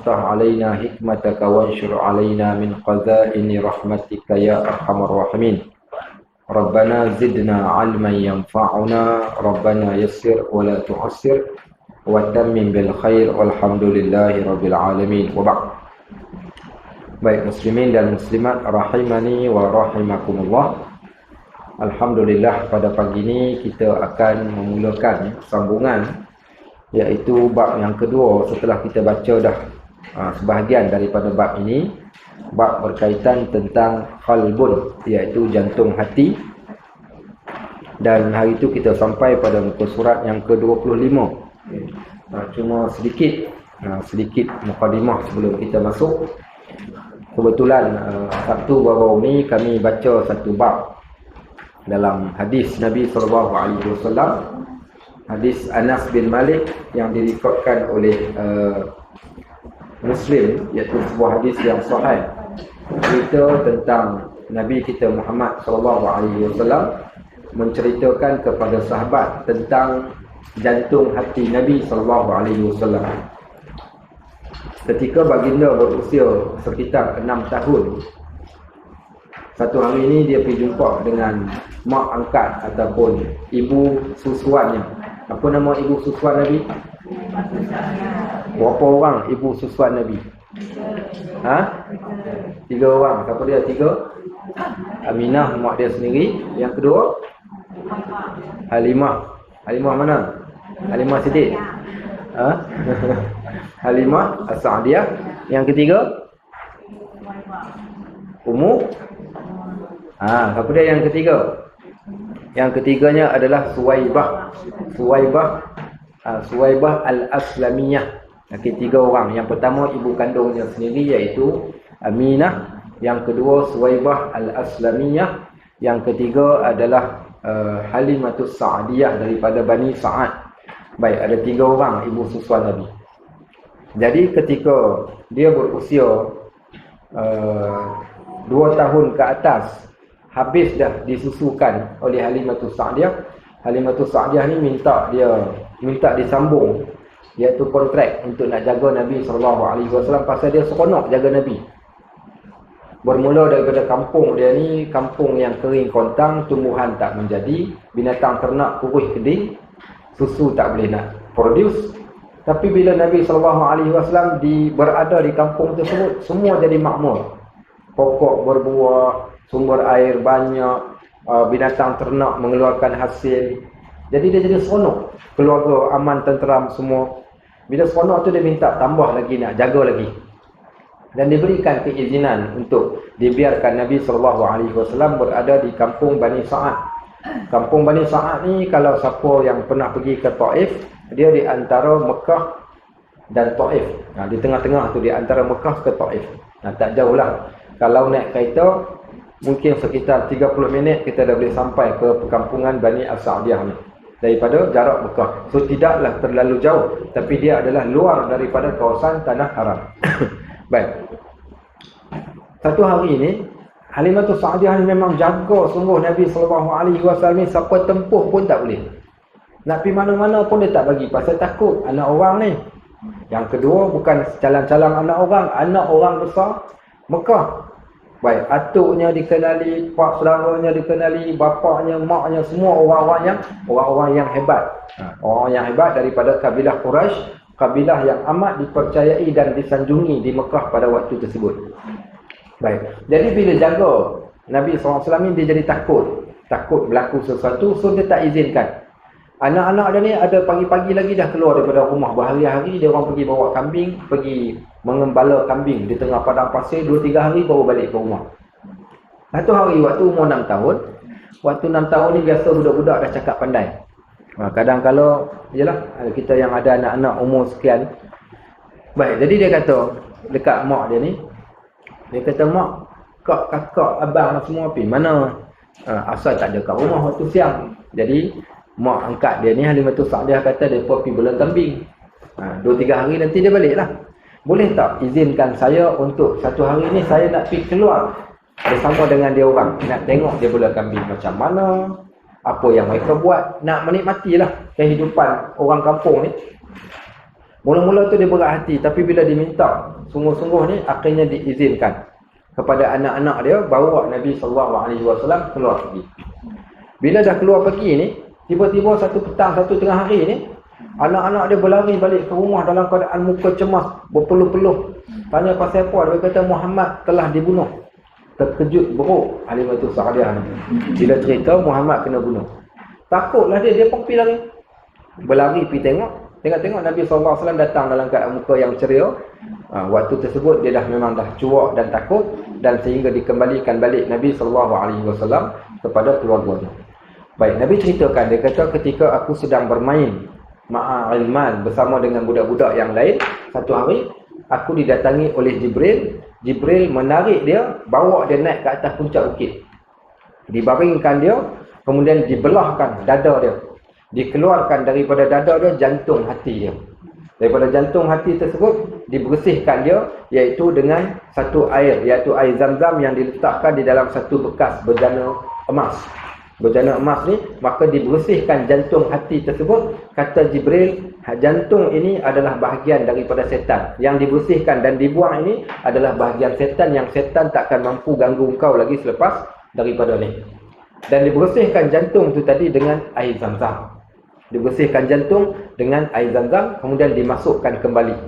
aftah alaina hikmataka wanshur alaina min qadha'ini rahmatika ya arhamar rahimin. Rabbana zidna 'ilman yanfa'una, Rabbana yassir wa la tu'assir, wa tammim bil khair, walhamdulillahi rabbil alamin. Wa ba'd. Baik muslimin dan muslimat rahimani wa rahimakumullah. Alhamdulillah, pada pagi ini kita akan memulakan sambungan, iaitu bab yang kedua setelah kita baca dah sebahagian daripada bab ini. Bab berkaitan tentang qalbun, iaitu jantung hati. Dan hari itu kita sampai pada muka surat yang ke-25. Cuma sedikit mukadimah sebelum kita masuk. Kebetulan Sabtu baru ni kami baca satu bab dalam hadis Nabi SAW, hadis Anas bin Malik yang direkodkan oleh Muslim, iaitu sebuah hadis yang sahih, cerita tentang Nabi kita Muhammad SAW menceritakan kepada sahabat tentang jantung hati Nabi SAW. Ketika baginda berusia sekitar 6 tahun, satu hari ini dia pergi jumpa dengan mak angkat ataupun ibu susuannya. Apa nama ibu susuan Nabi? Berapa orang ibu susuan Nabi? 3 orang. Siapa dia? 3? Aminah, mak dia sendiri. Yang kedua Halimah. Halimah mana? Halimah Siddiq. Halimah As-Sa'diyah. Yang ketiga Ummu. Siapa dia yang ketiga? Yang ketiganya adalah Suwaibah. Suwaibah Al-Aslamiyah. Tiga orang. Yang pertama ibu kandungnya sendiri, iaitu Aminah. Yang kedua Suwaibah Al-Aslamiyah. Yang ketiga adalah Halimatus Sa'diyah daripada Bani Sa'ad. Baik, ada 3 orang ibu susuan Nabi. Jadi ketika dia berusia 2 tahun ke atas, habis dah disusukan oleh Halimatus Sa'diyah. Halimatus Sa'diyah ni minta disambung, iaitu kontrak untuk nak jaga Nabi SAW, pasal dia seronok jaga Nabi. Bermula daripada kampung dia ni, kampung yang kering kontang, tumbuhan tak menjadi, binatang ternak kurus keding, susu tak boleh nak produce. Tapi bila Nabi SAW berada di kampung tersebut, semua jadi makmur. Pokok berbuah, sumber air banyak, binatang ternak mengeluarkan hasil. Jadi dia jadi seronok. Keluarga aman, tenteram semua. Bila seronok tu dia minta tambah lagi, nak jaga lagi. Dan diberikan keizinan untuk dibiarkan Nabi SAW berada di kampung Bani Sa'ad. Kampung Bani Sa'ad ni, kalau siapa yang pernah pergi ke Taif, dia di antara Mekah dan Taif. Di tengah-tengah tu, di antara Mekah ke Taif. Tak jauh lah. Kalau naik kereta, mungkin sekitar 30 minit kita dah boleh sampai ke perkampungan Bani As-Sa'diyah ni, daripada jarak Mekah. So tidaklah terlalu jauh, tapi dia adalah luar daripada kawasan Tanah Haram. Baik. Satu hari ini Halimatus Sa'diyah ni memang jaga sungguh Nabi SAW ni, siapa tempuh pun tak boleh. Nak pergi mana-mana pun dia tak bagi, pasal takut anak orang ni. Yang kedua, bukan calang-calang anak orang besar Mekah. Baik, atuknya dikenali, pak saudaranya dikenali, bapaknya, maknya, semua orang-orang yang hebat. Orang yang hebat daripada kabilah Quraisy, kabilah yang amat dipercayai dan disanjungi di Mekah pada waktu tersebut. Baik, jadi bila jaga Nabi SAW ni, dia jadi takut berlaku sesuatu, so dia tak izinkan. Anak-anak dia ni ada pagi-pagi lagi dah keluar daripada rumah. Berhari-hari dia orang pergi bawa kambing, pergi mengembala kambing di tengah padang pasir, 2-3 hari baru balik ke rumah. Satu hari waktu umur 6 tahun. Waktu 6 tahun ni biasa budak-budak dah cakap pandai. Kadang kalau yalah, kita yang ada anak-anak umur sekian. Baik, jadi dia kata dekat mak dia ni, dia kata, mak, kak, kakak, abang semua pergi mana? Asal tak ada kat rumah waktu siang. Jadi mak angkat dia ni, Halimatus Sa'diyah, kata mereka pergi belah kambing. 2-3 hari nanti dia balik lah. Boleh tak izinkan saya untuk satu hari ni saya nak pergi keluar bersama dengan dia orang, nak tengok dia belah kambing macam mana, apa yang mereka buat, nak menikmatilah kehidupan orang kampung ni. Mula-mula tu dia berat hati, tapi bila diminta sungguh-sungguh ni, akhirnya diizinkan kepada anak-anak dia bawa Nabi SAW keluar pergi. Bila dah keluar pergi ni, tiba-tiba satu petang, satu tengah hari ni, anak-anak dia berlari balik ke rumah dalam keadaan muka cemas, berpeluh-peluh. Tanya pasal apa? Dia kata Muhammad telah dibunuh. Terkejut beruk Halimatus Sa'diyah ni bila cerita Muhammad kena bunuh. Takutlah dia pun pergi lari. Berlari pergi tengok Nabi SAW datang dalam keadaan muka yang ceria. Waktu tersebut dia memang dah cuak dan takut, dan sehingga dikembalikan balik Nabi SAW kepada keluarganya. Baik, Nabi ceritakan, dia kata ketika aku sedang bermain ma'a'ilman bersama dengan budak-budak yang lain, satu hari aku didatangi oleh Jibril. Jibril menarik dia, bawa dia naik ke atas puncak bukit. Dibaringkan dia, kemudian dibelahkan dada dia. Dikeluarkan daripada dada dia jantung hati dia. Daripada jantung hati tersebut dibersihkan dia, iaitu dengan satu air, iaitu air Zam-Zam yang diletakkan di dalam satu bekas bejana emas. Bejana emas ni, maka dibersihkan jantung hati tersebut. Kata Jibril, jantung ini adalah bahagian daripada setan. Yang dibersihkan dan dibuang ini adalah bahagian setan yang setan takkan mampu ganggu engkau lagi selepas daripada ni. Dan dibersihkan jantung tu tadi dengan air Zam-Zam. Dibersihkan jantung dengan air Zam-Zam, kemudian dimasukkan kembali.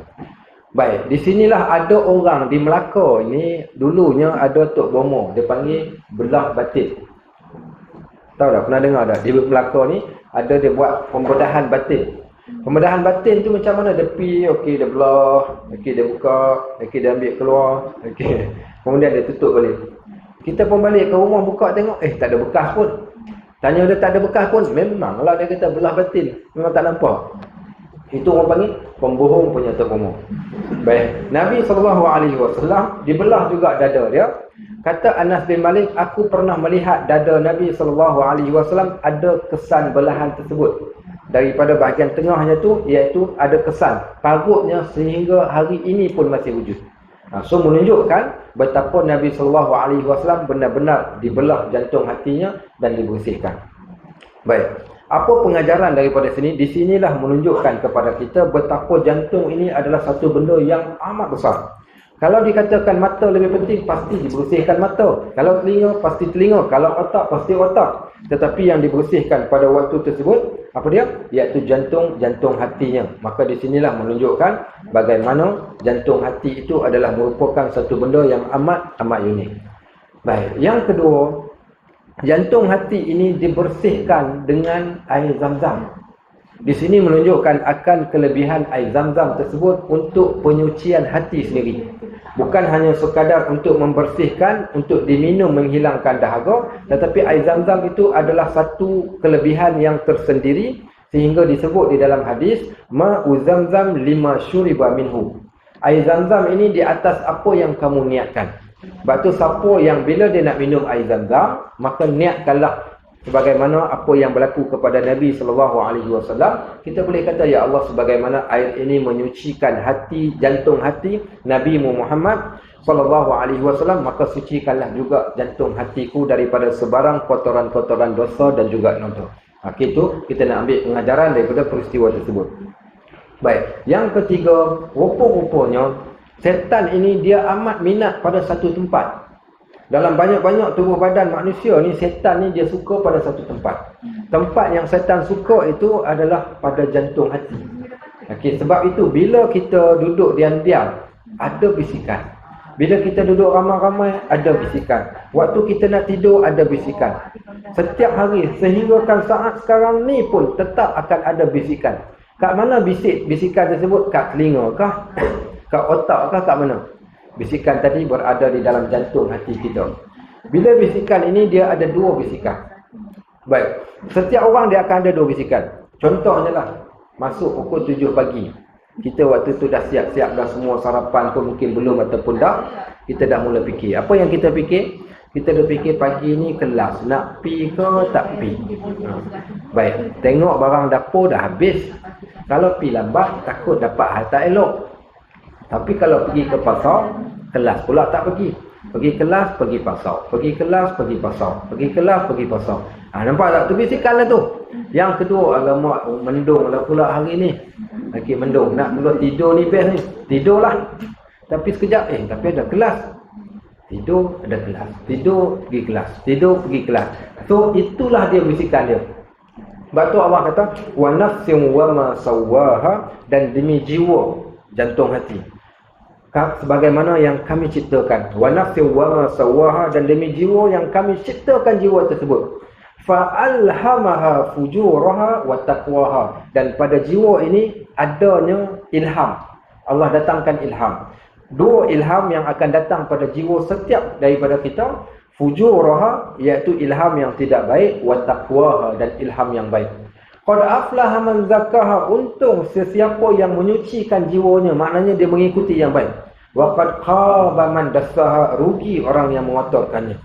Baik, di sinilah ada orang di Melaka ini, dulunya ada Tok Bomo, dia panggil belah batin. Tahu tak? Pernah dengar tak? Di Melaka ni ada dia buat pembedahan batin. Pembedahan batin tu macam mana? Dia pergi, okey dia belah, okey dia buka, okey dia ambil keluar, okey. Kemudian dia tutup balik. Kita pun balik ke rumah buka tengok, tak ada bekas pun. Tanya dia tak ada bekas pun, memanglah dia kata belah batin, memang tak nampak. Itu orang panggil pembohong punya Tok Bomo. Baik, Nabi SAW dibelah juga dada dia. Kata Anas bin Malik, aku pernah melihat dada Nabi SAW ada kesan belahan tersebut. Daripada bahagian tengahnya tu, iaitu ada kesan parutnya sehingga hari ini pun masih wujud. So menunjukkan betapa Nabi SAW benar-benar dibelah jantung hatinya dan dibersihkan. Baik, apa pengajaran daripada sini? Di sinilah menunjukkan kepada kita betapa jantung ini adalah satu benda yang amat besar. Kalau dikatakan mata lebih penting, pasti dibersihkan mata. Kalau telinga, pasti telinga. Kalau otak, pasti otak. Tetapi yang dibersihkan pada waktu tersebut, apa dia? Iaitu jantung hatinya. Maka di sinilah menunjukkan bagaimana jantung hati itu adalah merupakan satu benda yang amat unik. Baik, yang kedua, jantung hati ini dibersihkan dengan air Zam-Zam. Di sini menunjukkan akan kelebihan air Zam-Zam tersebut untuk penyucian hati sendiri. Bukan hanya sekadar untuk membersihkan, untuk diminum menghilangkan dahaga, tetapi air Zam-Zam itu adalah satu kelebihan yang tersendiri sehingga disebut di dalam hadis ma'u Zam-Zam lima syuriba minhu. Air Zam-Zam ini di atas apa yang kamu niatkan. Sebab tu siapa yang bila dia nak minum air Zam-Zam, maka niatkanlah sebagaimana apa yang berlaku kepada Nabi SAW. Kita boleh kata, ya Allah, sebagaimana air ini menyucikan hati, jantung hati Nabi Muhammad SAW, maka sucikanlah juga jantung hatiku daripada sebarang kotoran-kotoran dosa dan juga noda. Itu kita nak ambil pengajaran daripada peristiwa tersebut. Baik, yang ketiga, rupa-rupanya setan ini dia amat minat pada satu tempat. Dalam banyak-banyak tubuh badan manusia ni, setan ni dia suka pada satu tempat. Tempat yang setan suka itu adalah pada jantung hati. Sebab itu bila kita duduk diam-diam, ada bisikan. Bila kita duduk ramai-ramai, ada bisikan. Waktu kita nak tidur, ada bisikan. Setiap hari, sehinggakan saat sekarang ni pun tetap akan ada bisikan. Kat mana bisikan tersebut? Kat telinga kah? Kat otak kah? Kat mana? Bisikan tadi berada di dalam jantung hati kita. Bila bisikan ini, dia ada dua bisikan. Baik, setiap orang dia akan ada dua bisikan. Contohnya lah, masuk pukul 7 pagi. Kita waktu tu dah siap-siap dah semua, sarapan pun mungkin belum ataupun dah. Kita dah mula fikir. Apa yang kita fikir? Kita dah fikir pagi ni kelas. Nak pi ke tak pi? Baik, tengok barang dapur dah habis. Kalau pi lambat, takut dapat hal tak elok. Tapi kalau pergi ke pasar, kelas pula tak pergi. Pergi kelas, pergi pasar. Pergi kelas, pergi pasar. Pergi kelas, pergi pasar. Nampak tak? Tu bisikal lah tu. Yang kedua, alamak, mendung lah pula hari ni. Okey, mendung. Nak keluar tidur ni best ni. Tidurlah. Tapi sekejap, tapi ada kelas. Tidur, ada kelas. Tidur, pergi kelas. Tidur, pergi kelas. So, itulah dia bisikal dia. Sebab tu Allah kata, wa nafsin wa ma sawwaha, dan demi jiwa, jantung hati. Sebagaimana yang kami ciptakan. Wa nafsin wa ma sawwaha, dan demi jiwa yang kami ciptakan jiwa tersebut. Fa alhamaha fujuraha wa taqwaha, dan pada jiwa ini adanya ilham. Allah datangkan ilham. Dua ilham yang akan datang pada jiwa setiap daripada kita. Fujuraha, iaitu ilham yang tidak baik, wa taqwaha, dan ilham yang baik. Qad aflaha man zakkaha, untung sesiapa yang menyucikan jiwanya, maknanya dia mengikuti yang baik. Wa qad khaba man dassaha, rugi orang yang mengotorkannya.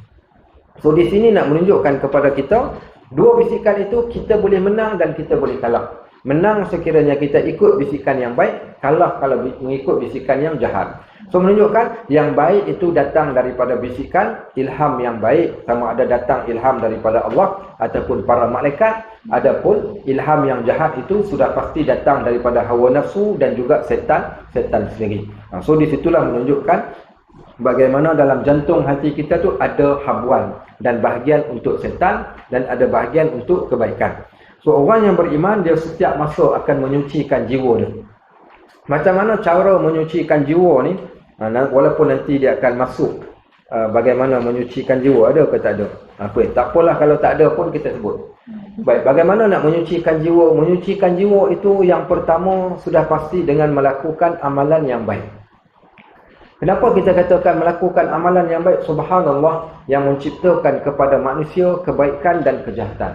So di sini nak menunjukkan kepada kita, dua bisikan itu kita boleh menang dan kita boleh kalah. Menang sekiranya kita ikut bisikan yang baik, kalah kalau mengikut bisikan yang jahat. So menunjukkan yang baik itu datang daripada bisikan ilham yang baik, sama ada datang ilham daripada Allah ataupun para malaikat. Adapun ilham yang jahat itu sudah pasti datang daripada hawa nafsu dan juga setan sendiri. So di situlah menunjukkan bagaimana dalam jantung hati kita tu ada habuan dan bahagian untuk setan dan ada bahagian untuk kebaikan. So orang yang beriman, dia setiap masa akan menyucikan jiwa dia. Macam mana cara menyucikan jiwa ni? Walaupun nanti dia akan masuk bagaimana menyucikan jiwa, ada ke tak ada? Tak apalah kalau tak ada pun kita sebut. Baik, bagaimana nak menyucikan jiwa? Menyucikan jiwa itu yang pertama sudah pasti dengan melakukan amalan yang baik. Kenapa kita katakan melakukan amalan yang baik? Subhanallah, yang menciptakan kepada manusia kebaikan dan kejahatan.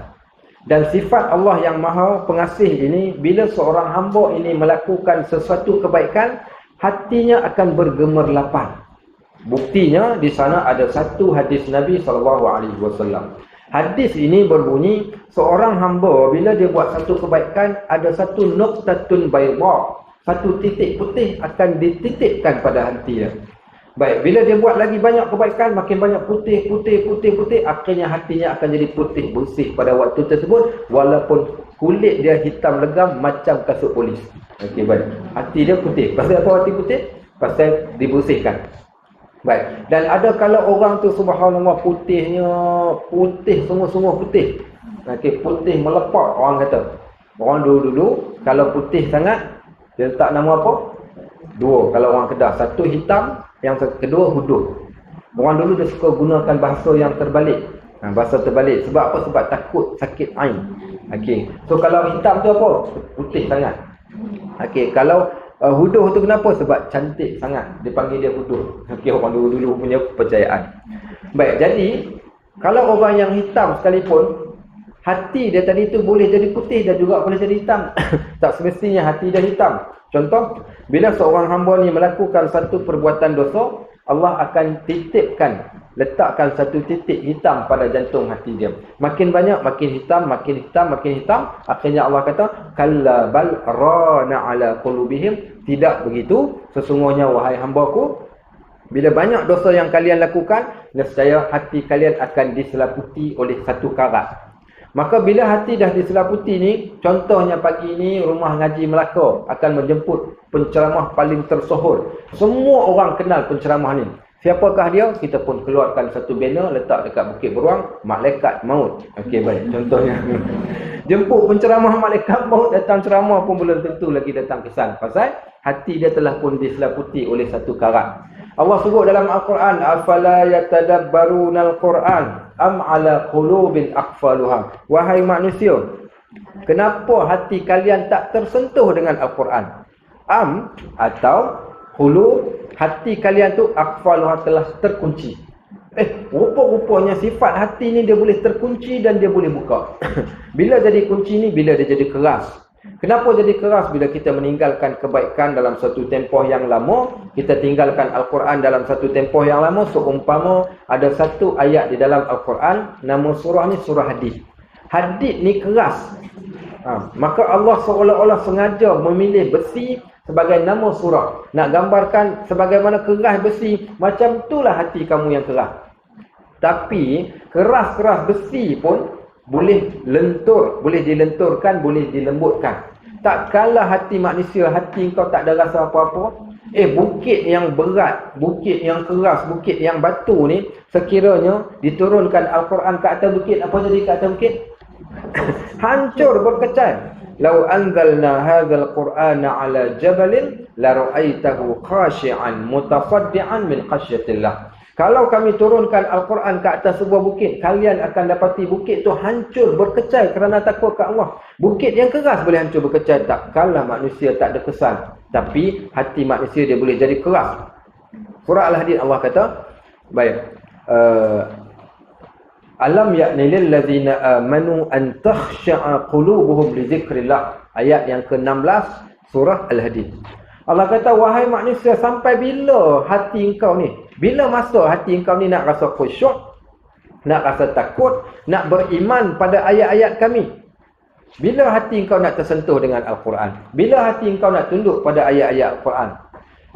Dan sifat Allah yang maha pengasih ini, bila seorang hamba ini melakukan sesuatu kebaikan, hatinya akan bergemerlapan. Buktinya di sana ada satu hadis Nabi SAW. Hadis ini berbunyi, seorang hamba bila dia buat satu kebaikan, ada satu nuqtatun bayda, satu titik putih akan dititipkan pada hati dia. Baik, bila dia buat lagi banyak kebaikan, makin banyak putih, akhirnya hatinya akan jadi putih bersih pada waktu tersebut, walaupun kulit dia hitam legam macam kasut polis. Okey, baik. Hati dia putih. Pasal apa hati putih? Pasal dibersihkan. Baik. Dan ada kalau orang tu subhanallah putihnya, sungguh-sungguh putih. Okey, putih melepak orang kata. Orang dulu kalau putih sangat, dia letak nama apa? Dua kalau orang Kedah. Satu hitam, yang kedua huduh. Orang dulu dia suka gunakan bahasa yang terbalik. Bahasa terbalik. Sebab apa? Sebab takut sakit ain. Okey. So kalau hitam tu apa? Putih sangat. Okey. Kalau huduh tu kenapa? Sebab cantik sangat. Dia panggil dia huduh. Okey, orang dulu punya kepercayaan. Baik, jadi kalau orang yang hitam sekalipun, hati dia tadi tu boleh jadi putih dan juga boleh jadi hitam. Tak semestinya hati dia hitam. Contoh, bila seorang hamba ni melakukan satu perbuatan dosa, Allah akan letakkan satu titik hitam pada jantung hati dia. Makin banyak, makin hitam. Akhirnya Allah kata, kalla bal rana ala qulubihim. Tidak begitu. Sesungguhnya wahai hambaku, bila banyak dosa yang kalian lakukan, nescaya hati kalian akan diselaputi oleh satu karat. Maka bila hati dah diselaputi ni, contohnya pagi ni Rumah Ngaji Melaka akan menjemput penceramah paling tersohor. Semua orang kenal penceramah ni. Siapakah dia? Kita pun keluarkan satu banner letak dekat Bukit Beruang, Malaikat Maut. Okey, baik. Contohnya. Jemput penceramah Malaikat Maut datang ceramah pun belum tentu lagi datang kesan. Pasal hati dia telah pun diselaputi oleh satu karat. Allah sebut dalam Al-Quran, afala yatadabbarunal Quran am ala qulubin aqfaluha. Wahai manusia, kenapa hati kalian tak tersentuh dengan Al-Quran? Am atau qulub, hati kalian tu aqfaluha telah terkunci. Rupa-rupanya sifat hati ni dia boleh terkunci dan dia boleh buka. Bila jadi kunci ni, bila dia jadi keras. Kenapa jadi keras? Bila kita meninggalkan kebaikan dalam satu tempoh yang lama, kita tinggalkan Al-Quran dalam satu tempoh yang lama, seumpama ada satu ayat di dalam Al-Quran, nama surah ni surah Hadid. Hadid ni keras. Maka Allah seolah-olah sengaja memilih besi sebagai nama surah. Nak gambarkan sebagaimana keras besi, macam itulah hati kamu yang keras. Tapi keras-keras besi pun boleh lentur, boleh dilenturkan, boleh dilembutkan. Tak kalah hati manusia, hati kau tak ada rasa apa-apa. Bukit yang berat, bukit yang keras, bukit yang batu ni, sekiranya diturunkan Al-Quran ke atas bukit, apa jadi ke atas bukit? Hancur berkecai. Lau anzalna hadzal Qur'ana 'ala jabalin la ra'aitahu khashi'an mutasaddian min khasyatillah. Kalau kami turunkan Al-Quran ke atas sebuah bukit, kalian akan dapati bukit tu hancur berkecai kerana takut ke Allah. Bukit yang keras boleh hancur berkecai, tak kalah manusia tak ada kesan. Tapi hati manusia dia boleh jadi keras. Surah Al-Hadid Allah kata, baik, alam ya'ni lil ladzina amanu an takhsha'a qulubuhum li dzikrillah. Ayat yang ke-16 surah Al-Hadid. Allah kata, wahai manusia, sampai bila hati engkau ni, bila masa hati engkau ni nak rasa khusyuk, nak rasa takut, nak beriman pada ayat-ayat kami? Bila hati engkau nak tersentuh dengan Al-Quran? Bila hati engkau nak tunduk pada ayat-ayat Al-Quran?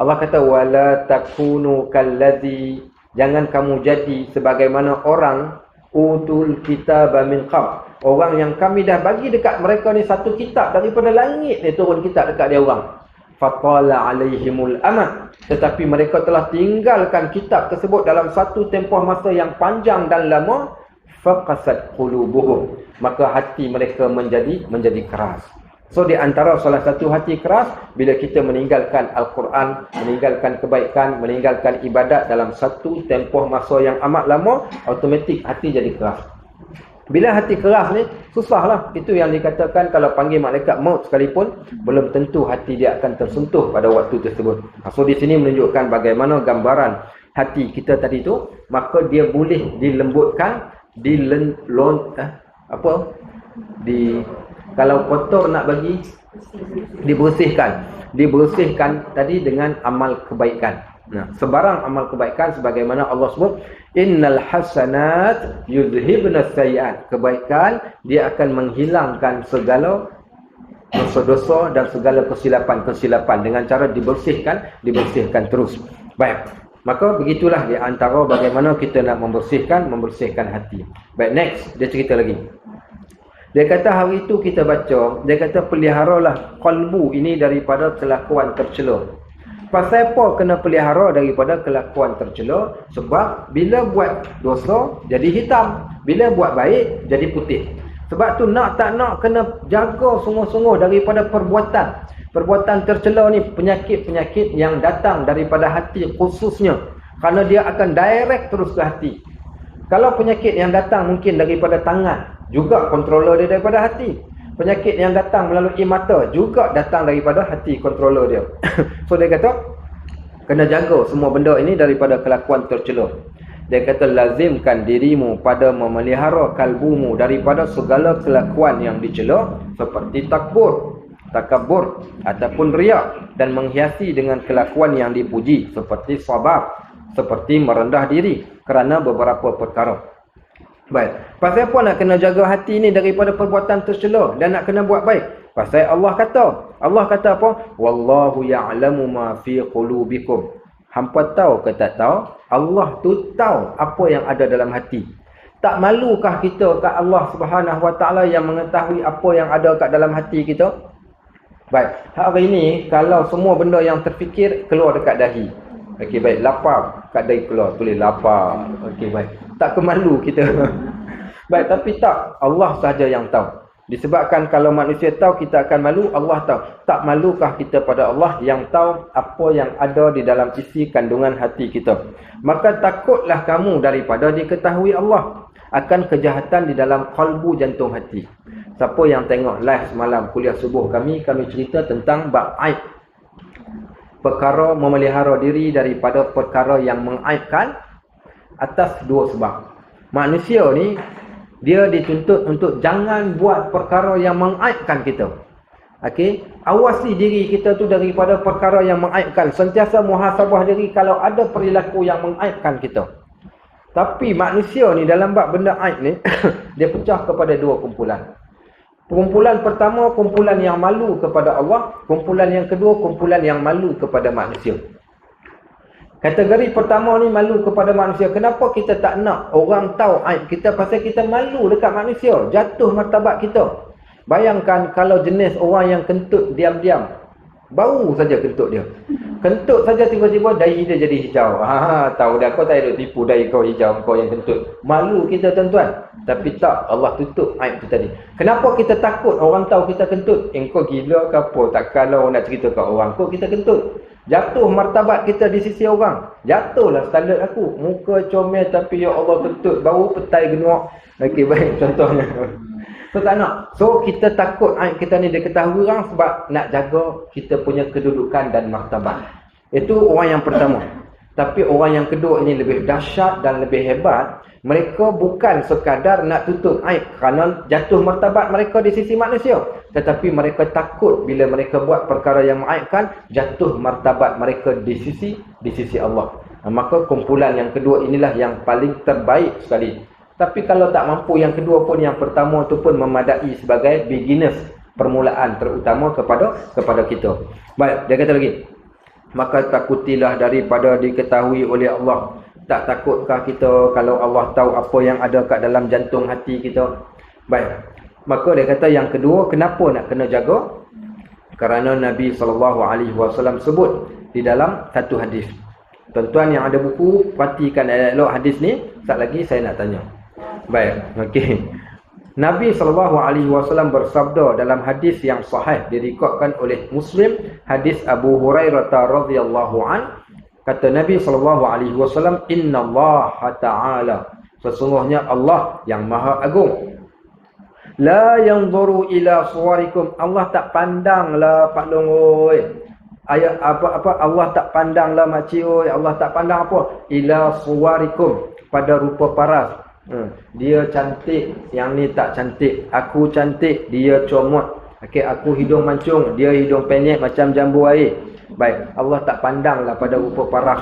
Allah kata, wala takunu kallazi, jangan kamu jadi sebagaimana orang utul kitaba min qabl, orang yang kami dah bagi dekat mereka ni satu kitab daripada langit ni, turun kitab dekat dia orang. Fatala alaihimul amad, tetapi mereka telah tinggalkan kitab tersebut dalam satu tempoh masa yang panjang dan lama. Faqasat qulubuhum, maka hati mereka menjadi keras. So di antara salah satu hati keras, bila kita meninggalkan Al-Quran, meninggalkan kebaikan, meninggalkan ibadat dalam satu tempoh masa yang amat lama, automatik hati jadi keras. Bila hati keras ni, susahlah. Itu yang dikatakan kalau panggil malaikat maut sekalipun, belum tentu hati dia akan tersentuh pada waktu tersebut. So di sini menunjukkan bagaimana gambaran hati kita tadi tu, maka dia boleh dilembutkan, kalau kotor nak bagi, dibersihkan tadi dengan amal kebaikan. Nah, sebarang amal kebaikan sebagaimana Allah sebut, innal hasanat yudhibna sayyi'at. Kebaikan dia akan menghilangkan segala dosa-dosa dan segala kesilapan-kesilapan dengan cara dibersihkan terus. Baik. Maka begitulah di antara bagaimana kita nak membersihkan hati. Baik, next dia cerita lagi. Dia kata hari itu kita baca, dia kata peliharalah qalbu ini daripada kelakuan tercela. Pasal apa kena pelihara daripada kelakuan tercela? Sebab bila buat dosa jadi hitam, bila buat baik jadi putih. Sebab tu nak tak nak kena jaga sungguh-sungguh daripada perbuatan tercela ni, penyakit-penyakit yang datang daripada hati khususnya, kerana dia akan direct terus ke hati. Kalau penyakit yang datang mungkin daripada tangan, juga controller dia daripada hati. Penyakit yang datang melalui mata juga datang daripada hati, controller dia. So dia kata kena jaga semua benda ini daripada kelakuan tercela. Dia kata lazimkan dirimu pada memelihara kalbumu daripada segala kelakuan yang dicela, seperti takabur ataupun riak, dan menghiasi dengan kelakuan yang dipuji seperti sabar, seperti merendah diri kerana beberapa perkara. Baik, pasal apa nak kena jaga hati ni daripada perbuatan tercela dan nak kena buat baik? Pasal Allah kata apa? Wallahu ya'lamu ma fi qulubikum. Hampa tahu ke tak tahu? Allah tu tahu apa yang ada dalam hati. Tak malukah kita kat Allah Subhanahu Wa Taala yang mengetahui apa yang ada kat dalam hati kita? Baik, hari ini kalau semua benda yang terfikir keluar dekat dahi. Okey, baik, lapar kat dahi keluar, tulis lapar. Okey, baik. Tak kemalu kita. Baik, tapi tak, Allah sahaja yang tahu. Disebabkan kalau manusia tahu kita akan malu, Allah tahu. Tak malukah kita pada Allah yang tahu apa yang ada di dalam isi kandungan hati kita? Maka takutlah kamu daripada diketahui Allah akan kejahatan di dalam kalbu, jantung hati. Siapa yang tengok live semalam kuliah subuh kami cerita tentang bab aib. Perkara memelihara diri daripada perkara yang mengaibkan atas dua sebab. Manusia ni dia dituntut untuk jangan buat perkara yang mengaibkan kita. Okey, awasi diri kita tu daripada perkara yang mengaibkan. Sentiasa muhasabah diri kalau ada perilaku yang mengaibkan kita. Tapi manusia ni dalam bab benda aib ni dia pecah kepada dua kumpulan. Kumpulan pertama, kumpulan yang malu kepada Allah. Kumpulan yang kedua, kumpulan yang malu kepada manusia. Kategori pertama ni malu kepada manusia. Kenapa kita tak nak orang tahu aib kita? Pasal kita malu dekat manusia. Jatuh martabat kita. Bayangkan kalau jenis orang yang kentut diam-diam. Bau saja kentut dia. Kentut saja tiba-tiba dahi dia jadi hijau. Tahu dah, kau tak ada tipu dahi kau hijau, kau yang kentut. Malu kita tuan-tuan. Tapi tak, Allah tutup aib tu tadi. Kenapa kita takut orang tahu kita kentut? Kau gila ke apa? Tak kalau nak cerita kat orang kau kita kentut. Jatuh martabat kita di sisi orang. Jatuhlah standard aku. Muka comel tapi ya Allah kentut. Bau petai genuak. Okey, baik contohnya. So tak nak. So kita takut aib kita ni diketahui orang sebab nak jaga kita punya kedudukan dan martabat. Itu orang yang pertama. Tapi orang yang kedua ini lebih dahsyat dan lebih hebat. Mereka bukan sekadar nak tutup aib kerana jatuh martabat mereka di sisi manusia. Tetapi mereka takut bila mereka buat perkara yang mengaibkan, jatuh martabat mereka di sisi Allah. Maka kumpulan yang kedua inilah yang paling terbaik sekali. Tapi kalau tak mampu yang kedua pun, yang pertama itu pun memadai sebagai beginners, permulaan terutama kepada kita. Baik, dia kata lagi. Maka takutilah daripada diketahui oleh Allah. Tak takutkah kita kalau Allah tahu apa yang ada kat dalam jantung hati kita? Baik. Maka dia kata yang kedua, kenapa nak kena jaga? Kerana Nabi SAW sebut di dalam satu hadis. Tuan-tuan yang ada buku, perhatikan elok hadis ni. Sekejap lagi saya nak tanya. Baik, okey. Nabi SAW bersabda dalam hadis yang sahih, direkodkan oleh Muslim, hadis Abu Hurairah radhiyallahu an. Kata Nabi SAW, Inna Allah Ta'ala, sesungguhnya Allah yang maha agung, la yanzuru ila suwarikum, Allah tak pandanglah Pak Long oi. Ayat apa Allah tak pandanglah makcik oi, Allah tak pandang apa? Ila suwarikum, pada rupa paras. Dia cantik, yang ni tak cantik. Aku cantik, dia comot. Okey, aku hidung mancung, dia hidung pendek macam jambu air. Baik, Allah tak pandanglah pada rupa paras.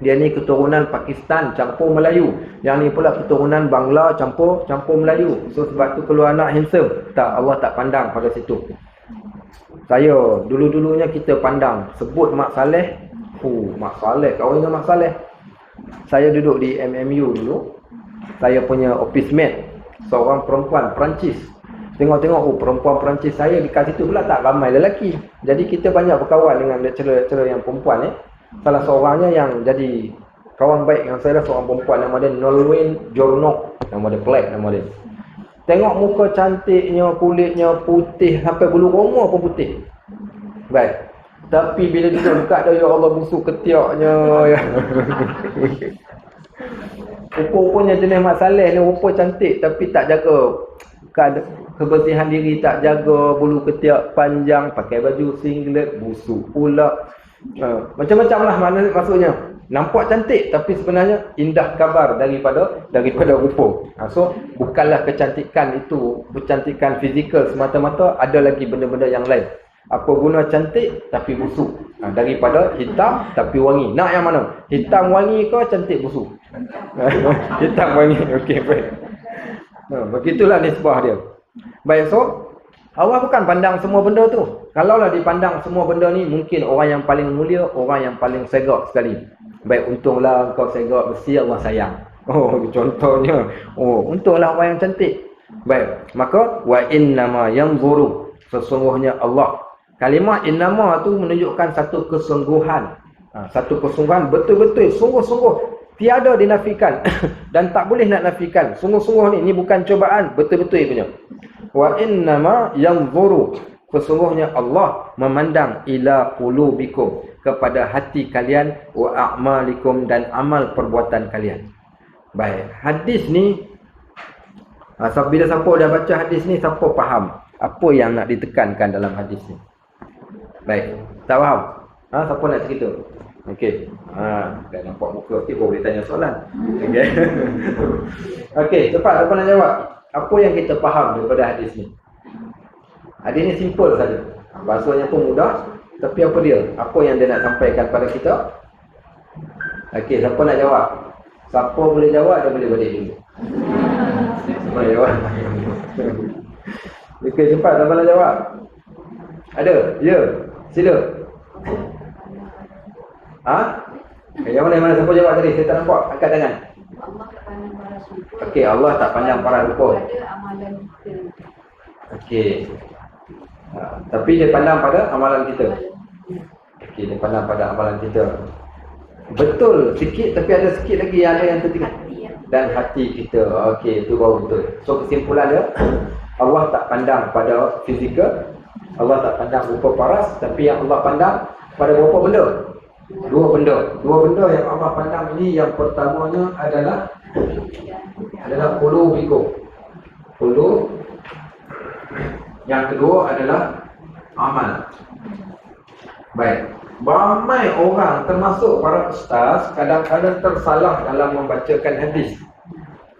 Dia ni keturunan Pakistan campur Melayu. Yang ni pula keturunan Bangla campur Melayu. So sebab tu keluar anak handsome. Tak, Allah tak pandang pada situ. Saya dulu-dulunya kita pandang sebut Mak Saleh. Mak Saleh, kau ingat Mak Saleh? Saya duduk di MMU dulu. Saya punya office mate seorang perempuan Perancis. Tengok-tengok, perempuan Perancis saya dekat situ pula tak ramai lelaki. Jadi kita banyak berkawan dengan lecturer-lecturer yang perempuan. Salah seorangnya yang jadi kawan baik dengan saya seorang perempuan nama dia Nolwenn Jornok. Nama dia pelik nama dia. Tengok muka cantiknya, kulitnya putih, sampai bulu roma pun putih. Baik. Tapi bila dia dekat dia, ya Allah busuk ketiaknya. Rupa-rupanya jenis Mak Saleh ni rupa cantik tapi tak jaga kebersihan diri, tak jaga, bulu ketiak panjang, pakai baju singlet, busuk pula. Macam-macam lah maksudnya. Nampak cantik tapi sebenarnya indah kabar daripada rupa. So bukanlah kecantikan itu kecantikan fizikal semata-mata, ada lagi benda-benda yang lain. Apa guna cantik tapi busuk? Daripada hitam tapi wangi. Nak yang mana? Hitam wangi ke cantik busuk? Hitam wangi. Okey, baik. Begitulah nisbah dia. Baik, so Allah bukan pandang semua benda tu. Kalaulah dipandang semua benda ni, mungkin orang yang paling mulia, orang yang paling segak sekali. Baik, untunglah kau segak besi, Allah sayang. Contohnya. Untunglah orang yang cantik. Baik, maka wa innama yanzuru, sesungguhnya Allah. Kalimah innama tu menunjukkan satu kesungguhan. Satu kesungguhan betul-betul, sungguh-sungguh, tiada dinafikan dan tak boleh nak nafikan. Sungguh-sungguh ni bukan cobaan, betul-betul punya. Wa innama yanzuru, sesungguhnya Allah memandang ila qulubikum, kepada hati kalian, wa a'malikum, dan amal perbuatan kalian. Baik, hadis ni bila siapa dah baca hadis ni, siapa faham apa yang nak ditekankan dalam hadis ni? Baik, tak faham? Siapa nak cerita? Okey. Dah nampak muka okey, boleh tanya soalan. Okey. Okey, cepat siapa nak jawab? Apa yang kita faham daripada hadis ni? Hadis ni simple saja. Bahasanya pun mudah, tapi apa dia? Apa yang dia nak sampaikan pada kita? Okey, siapa nak jawab? Siapa boleh jawab, dia boleh balik dulu. Semua jawab. Okey, cepat Abang jawab. Ada? Ya. Sila. Ha? Yang mana siapa jawab tadi? Saya tak nampak. Angkat tangan. Okey, Allah tak pandang para rukun. Okey. Tapi dia pandang pada amalan kita. Okey, dia pandang pada amalan kita. Betul sikit, tapi ada sikit lagi yang ada yang tertinggal. Dan hati kita. Okey, itu baru betul. So kesimpulan dia, Allah tak pandang pada fizikal, Allah tak pandang rupa paras, tapi yang Allah pandang pada berapa benda? Dua benda yang Allah pandang ini. Yang pertamanya adalah qulubikum. Qulub. Yang kedua adalah amal. Baik. Ramai orang termasuk para ustaz kadang-kadang tersalah dalam membacakan hadis.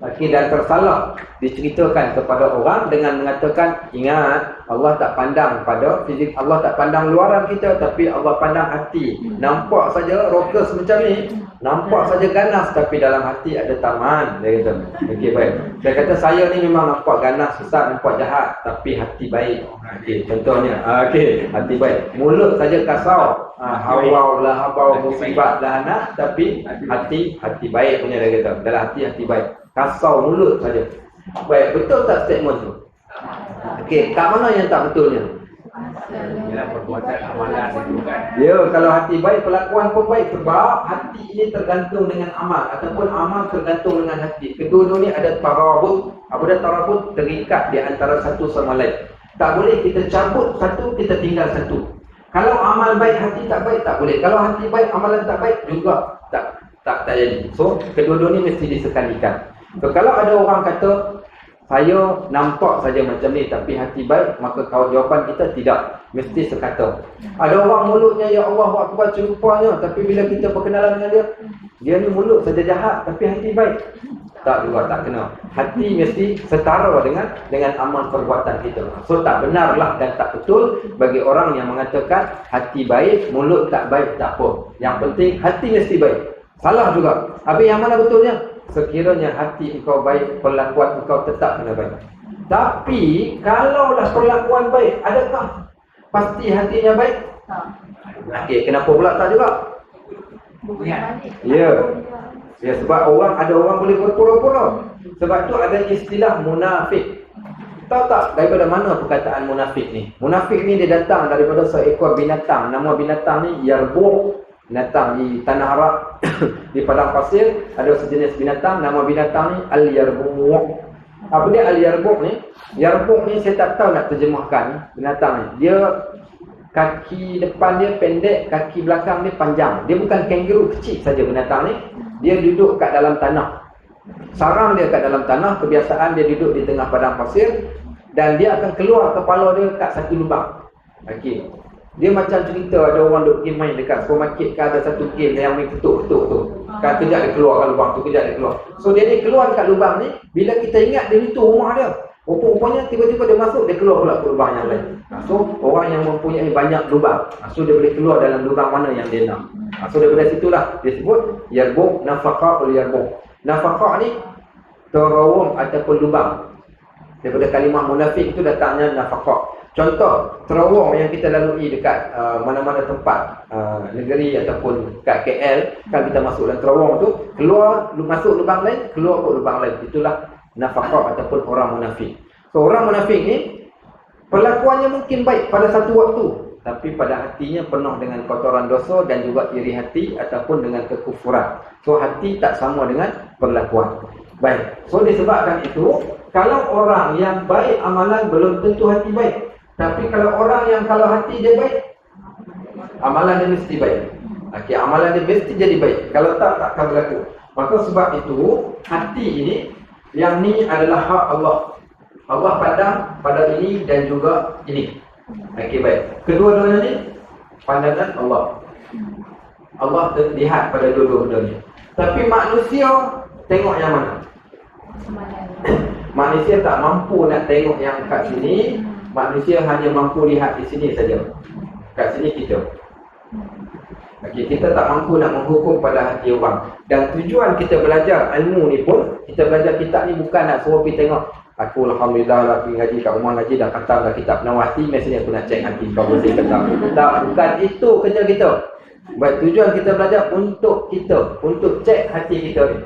Dan tersalah diceritakan kepada orang dengan mengatakan, ingat, Allah tak pandang pada fizik, Allah tak pandang luaran kita, tapi Allah pandang hati. Nampak saja rockers macam ni, nampak saja ganas, tapi dalam hati ada taman. Dia kata, okey baik. Dia kata, saya ni memang nampak ganas, besar, nampak jahat, tapi hati baik. Okey, contohnya, okey, hati baik. Mulut saja kasar, hawau lah, habau, musibat lah anak, tapi hati baik punya. Dia kata, dalam hati baik. Kasau mulut saja. Baik, betul tak statement tu? Okey, kat mana yang tak betulnya? Ialah perbuatan amalan itu kan. Ya, kalau hati baik, perlakuan pun baik. Sebab hati ini tergantung dengan amal, ataupun amal tergantung dengan hati. Kedua-dua ni ada tarabut. Apa dia tarabut? Terikat di antara satu sama lain. Tak boleh kita cabut satu, kita tinggal satu. Kalau amal baik, hati tak baik, tak boleh. Kalau hati baik, amalan tak baik, juga tak jadi. So, kedua-dua ni mesti disekalikan. So, kalau ada orang kata, saya nampak saja macam ni tapi hati baik, maka jawapan kita tidak. Mesti sekata. Ada orang mulutnya, ya Allah, Akbar, rupanya, tapi bila kita berkenalan dengan dia ni mulut saja jahat tapi hati baik. Tak juga, tak kena. Hati mesti setara dengan amal perbuatan kita. So, tak benarlah dan tak betul bagi orang yang mengatakan hati baik, mulut tak baik, tak apa. Yang penting hati mesti baik. Salah juga. Habis yang mana betulnya? Sekiranya hati engkau baik, perlakuan engkau tetap kena baik. Tapi kalaulah perlakuan baik, adakah pasti hatinya baik? Okey, kenapa pula tak juga? Ya. Ya, sebab ada orang boleh berpura-pura. Sebab tu ada istilah munafik. Tahu tak daripada mana perkataan munafik ni? Munafik ni dia datang daripada seekor binatang. Nama binatang ni Yarbuh. Binatang di tanah Arab di padang pasir ada sejenis binatang, nama binatang ni Al-Yarbuh. Apa dia Al-Yarbuh ni? Yarbuh ni saya tak tahu nak terjemahkan binatang ni. Dia kaki depan dia pendek, kaki belakang dia panjang. Dia bukan kangaroo kecil saja binatang ni. Dia duduk kat dalam tanah. Sarang dia kat dalam tanah, kebiasaan dia duduk di tengah padang pasir dan dia akan keluar kepala dia kat satu lubang. Okey. Dia macam cerita ada orang duk pergi main dekat supermarket kan, ada satu game yang main ketuk-ketuk tu. Kan kejap dia keluar kat lubang tu, kejap dia keluar. So dia ni keluar dekat lubang ni, bila kita ingat dia itu rumah dia. Rupanya tiba-tiba dia masuk, dia keluar pula ke lubang yang lain. So orang yang mempunyai banyak lubang, so dia boleh keluar dalam lubang mana yang dia nak. So daripada situlah dia sebut Yarbuh, nafaqa'ul Yarbuh. Nafaqah ni terowong ataupun lubang. Daripada kalimah munafik itu datangnya nafaqah. Contoh, terowong yang kita lalui dekat mana-mana tempat negeri ataupun kat KL, kan kita masuk dalam terowong tu, keluar, masuk lubang lain, keluar ke lubang lain. Itulah nafaqah ataupun orang munafik. So, orang munafik ni, perlakuannya mungkin baik pada satu waktu, tapi pada hatinya penuh dengan kotoran dosa dan juga iri hati ataupun dengan kekufuran. So, hati tak sama dengan perlakuan. Baik, so disebabkan itu, kalau orang yang baik amalan belum tentu hati baik. Tapi kalau orang yang kalau hati dia baik, amalan dia mesti baik. Okey, amalan dia mesti jadi baik. Kalau tak akan berlaku. Maka sebab itu, hati ini, yang ni adalah hak Allah. Allah pandang pada ini dan juga ini. Okey, baik. Kedua-duanya ni, pandangan Allah. Allah terlihat pada dua-dua benda ni. Tapi manusia, tengok yang mana? Manusia tak mampu nak tengok yang kat sini. Manusia hanya mampu lihat di sini saja. Kat sini kita. Okey, kita tak mampu nak menghukum pada hati orang. Dan tujuan kita belajar ilmu ni pun, kita belajar kitab ni bukan nak suruh pergi tengok Aku Alhamdulillah lah pergi ngaji kat rumah ngaji dah khatam dah kitab Nawati, mestinya aku nak cek hati kau bersih ke tak. Tak, bukan itu kerja kita. Baik, tujuan kita belajar untuk kita, untuk cek hati kita ni.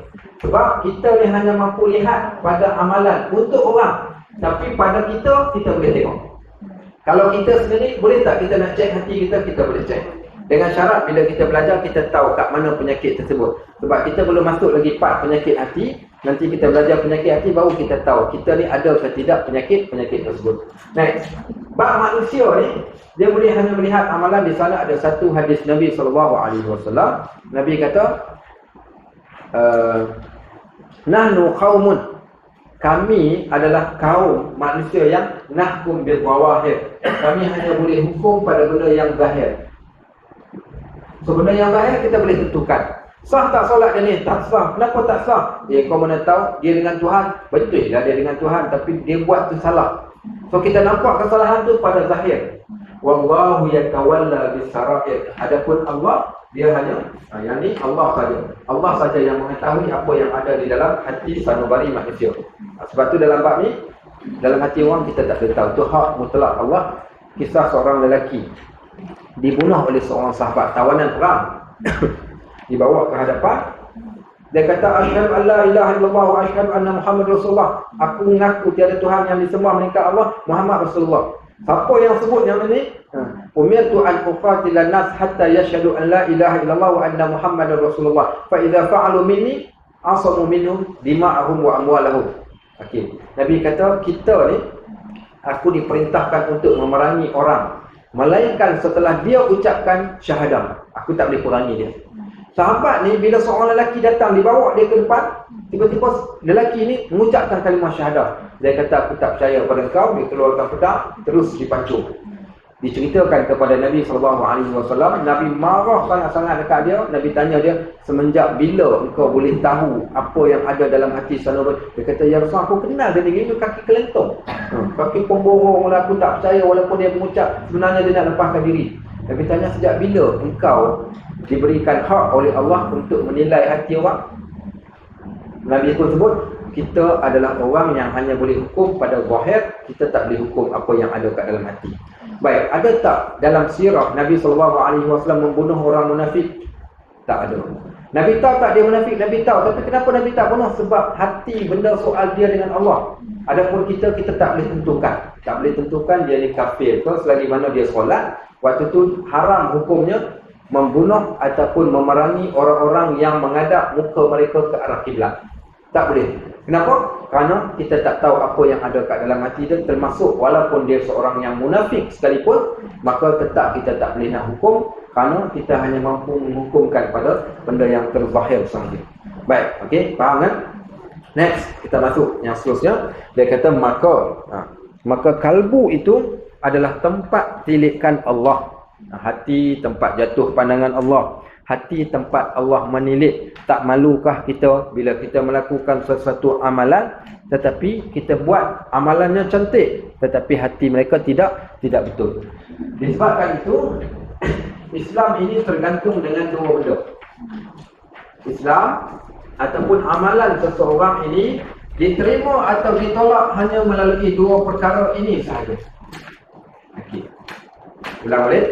Sebab kita ni hanya mampu lihat pada amalan untuk orang, tapi pada kita, kita boleh tengok. Kalau kita sendiri, boleh tak kita nak cek hati kita, kita boleh cek. Dengan syarat bila kita belajar, kita tahu kat mana penyakit tersebut. Sebab kita belum masuk lagi part penyakit hati. Nanti kita belajar penyakit hati, baru kita tahu kita ni ada ke tidak penyakit tersebut. Next. Bab manusia ni, dia boleh hanya melihat amalan. Di sana ada satu hadis Nabi SAW. Nabi kata, Nahnu qaumun. Kami adalah kaum manusia yang nahkum bil zawahir. Kami hanya boleh hukum pada benda yang zahir. So benda yang zahir kita boleh tentukan. Sah tak solat dia ni? Tak sah. Kenapa tak sah? Kau mana tahu dia dengan Tuhan. Betul lah dia dengan Tuhan, tapi dia buat tu salah. So kita nampak kesalahan tu pada zahir. Wallahu yatawalla bisarair. Adapun Allah, dia hanya yang ni Allah saja. Allah saja yang mengetahui apa yang ada di dalam hati sanubari manusia. Sebab tu dalam bab ni, dalam hati orang kita tak boleh tahu. Itu hak mutlak Allah. Kisah seorang lelaki dibunuh oleh seorang sahabat, tawanan perang. Dibawa ke hadapan. Dia kata, asyhadu an la ilaha illallah wa asyhadu anna Muhammad Rasulullah. Aku mengaku tiada Tuhan yang disembah melainkan Allah, Muhammad Rasulullah. Siapa yang sebut yang ini? Umirtu an uqatilan nas hatta yashhadu an la ilaha illallah wa anna Muhammadar Rasulullah. Fa idza fa'alu minni asamu minhum dima'ahum wa amwalahum. Okey. Nabi kata, kita ni aku diperintahkan untuk memerangi orang, melainkan setelah dia ucapkan syahadah. Aku tak boleh perangi dia. Sahabat ni bila seorang lelaki datang, dibawa dia ke depan, tiba-tiba lelaki ni mengucapkan kalimah syahadah. Dia kata, aku tak percaya pada kau. Dia keluarkan pedang, terus dipancung. Diceritakan kepada Nabi SAW. Nabi marah sangat-sangat dekat dia. Nabi tanya dia, semenjak bila engkau boleh tahu apa yang ada dalam hati sanubari? Dia kata, ya Rasul, aku kenal dia ni, kaki kelentong. Kaki pembohong lah, aku tak percaya walaupun dia mengucap sebenarnya dia nak lepaskan diri. Nabi tanya, sejak bila engkau diberikan hak oleh Allah untuk menilai hati orang? Nabi pun sebut, kita adalah orang yang hanya boleh hukum pada zahir, kita tak boleh hukum apa yang ada kat dalam hati. Baik, ada tak dalam sirah Nabi SAW membunuh orang munafik? Tak ada. Nabi tahu tak dia munafik? Nabi tahu. Tapi kenapa Nabi tak bunuh? Sebab hati benda soal dia dengan Allah. Adapun kita tak boleh tentukan. Tak boleh tentukan dia ni kafir ke selagi mana dia solat. Waktu tu haram hukumnya membunuh ataupun memerangi orang-orang yang menghadap muka mereka ke arah kiblat. Tak boleh. Kenapa? Kerana kita tak tahu apa yang ada kat dalam hati dia, termasuk walaupun dia seorang yang munafik sekalipun, maka tetap kita tak boleh nak hukum, kerana kita hanya mampu menghukumkan pada benda yang terzahir sahaja. Baik, okey, faham kan? Next, kita masuk yang seterusnya. Dia kata maka kalbu itu adalah tempat tilikan Allah. Hati tempat jatuh pandangan Allah. Hati tempat Allah menilik. Tak malukah kita bila kita melakukan sesuatu amalan, tetapi kita buat amalannya cantik, tetapi hati mereka tidak betul. Disebabkan itu, Islam ini tergantung dengan dua benda. Islam ataupun amalan seseorang ini diterima atau ditolak hanya melalui dua perkara ini sahaja. Okey. Ulang balik.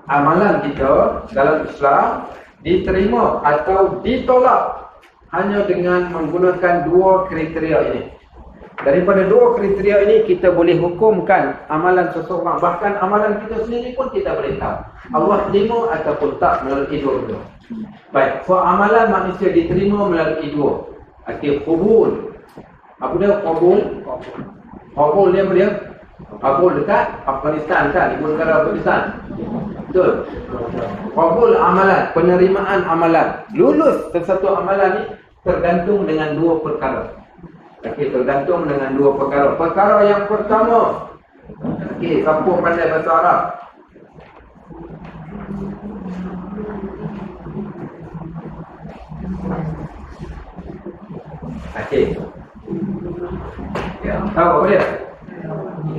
Amalan kita dalam Islam diterima atau ditolak hanya dengan menggunakan dua kriteria ini. Daripada dua kriteria ini kita boleh hukumkan amalan seseorang. Bahkan amalan kita sendiri pun kita boleh tahu Allah terima ataupun tak melalui dua benda. Baik, so amalan manusia diterima melalui dua. Okey, qabul. Apa dia qabul? Qabul dia apa dia? Qabul dekat Afghanistan kan, ibu negara Afghanistan. Betul. Qabul amalan, penerimaan amalan. Lulus sesuatu amalan ni tergantung dengan dua perkara. Okey, tergantung dengan dua perkara. Perkara yang pertama. Okey, siapa pandai bahasa Arab? Okey. Ya, tahu apa dia?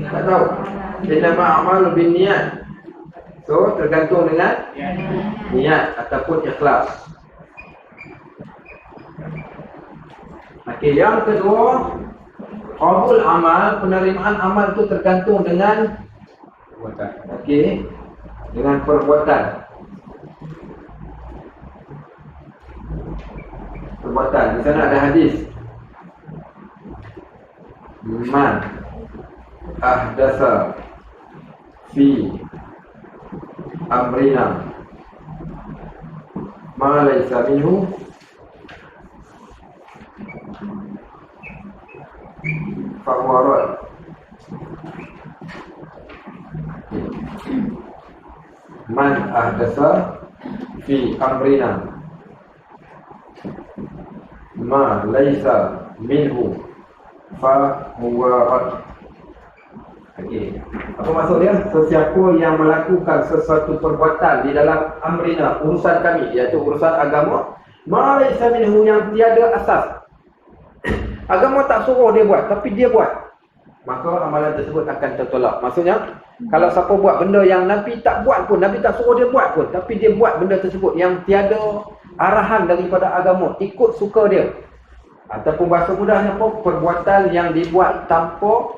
Tak tahu. Innama a'malu binniyat. So, tergantung dengan niat ataupun ikhlas. Okey, yang kedua, Qabul amal, penerimaan amal itu tergantung dengan perbuatan. Okey, dengan perbuatan. Perbuatan. Di sana ada hadis. Man ahdasa fi amrina ma laysa minhu fahuwa rad. Man ahdasa fi amrina ma laysa minhu fahuwa rad. Okey. Apa maksud dia? Sesiapa yang melakukan sesuatu perbuatan di dalam amrina, urusan kami, iaitu urusan agama, ma laysa minhu, yang tiada asas. Agama tak suruh dia buat, tapi dia buat, maka amalan tersebut akan tertolak. Maksudnya, kalau siapa buat benda yang Nabi tak buat pun, Nabi tak suruh dia buat pun, tapi dia buat benda tersebut yang tiada arahan daripada agama, ikut suka dia. Ataupun bahasa mudahnya apa? Perbuatan yang dibuat tanpa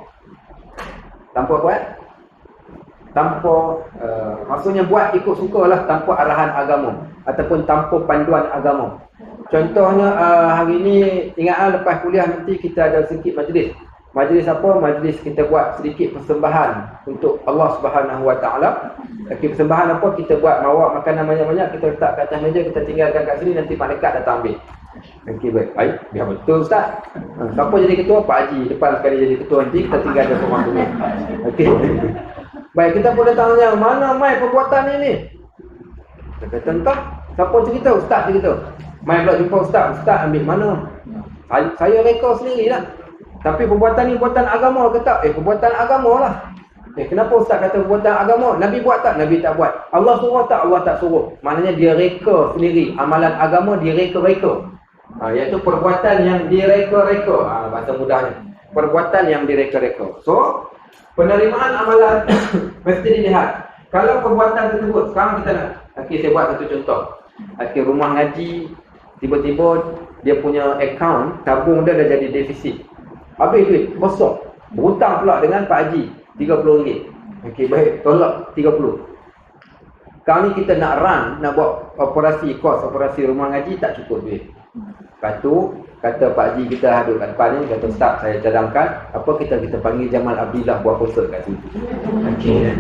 maksudnya buat ikut sukalah, tanpa arahan agama ataupun tanpa panduan agama. Contohnya hari ni ingat lepas kuliah nanti kita ada sedikit majlis. Majlis apa? Majlis kita buat sedikit persembahan untuk Allah Subhanahu Wa Taala. Okey, persembahan apa? Kita buat bawa makanan banyak-banyak, kita letak kat atas meja, kita tinggalkan kat sini, nanti malaikat datang ambil. Okey, baik. Biar betul Ustaz. Siapa jadi ketua? Pak Haji. Depan sekali jadi ketua, nanti kita tinggal ada seorang dulu. Okey. Baik, kita boleh tanya, mana mai perbuatan ini? Kita kata, entah. Siapa cerita? Ustaz cerita. Mai pula jumpa Ustaz. Ustaz ambil mana? Saya reka sendirilah. Tapi perbuatan ni perbuatan agama ke tak? Perbuatan agama lah. Kenapa Ustaz kata perbuatan agama? Nabi buat tak? Nabi tak buat. Allah suruh tak? Allah tak suruh. Maknanya dia reka sendiri. Amalan agama dia reka-reka. Iaitu perbuatan yang direka-reka. Bahasa mudahnya. Perbuatan yang direka-reka. So, penerimaan amalan mesti dilihat. Kalau perbuatan tersebut, sekarang kita nak. Okey, saya buat satu contoh. Okey, rumah ngaji, tiba-tiba dia punya akaun, tabung dia dah jadi defisit. Habis duit, kosong. Berhutang pula dengan Pak Haji, RM30. Okey, baik, tolak 30. Kali ni kita nak run, nak buat operasi rumah ngaji, tak cukup duit. Lepas tu, kata Pak Haji kita hadut kat depan ni, kata Ustaz, saya cadangkan, apa kita panggil Jamal Abdillah buat konsert kat sini. Okey.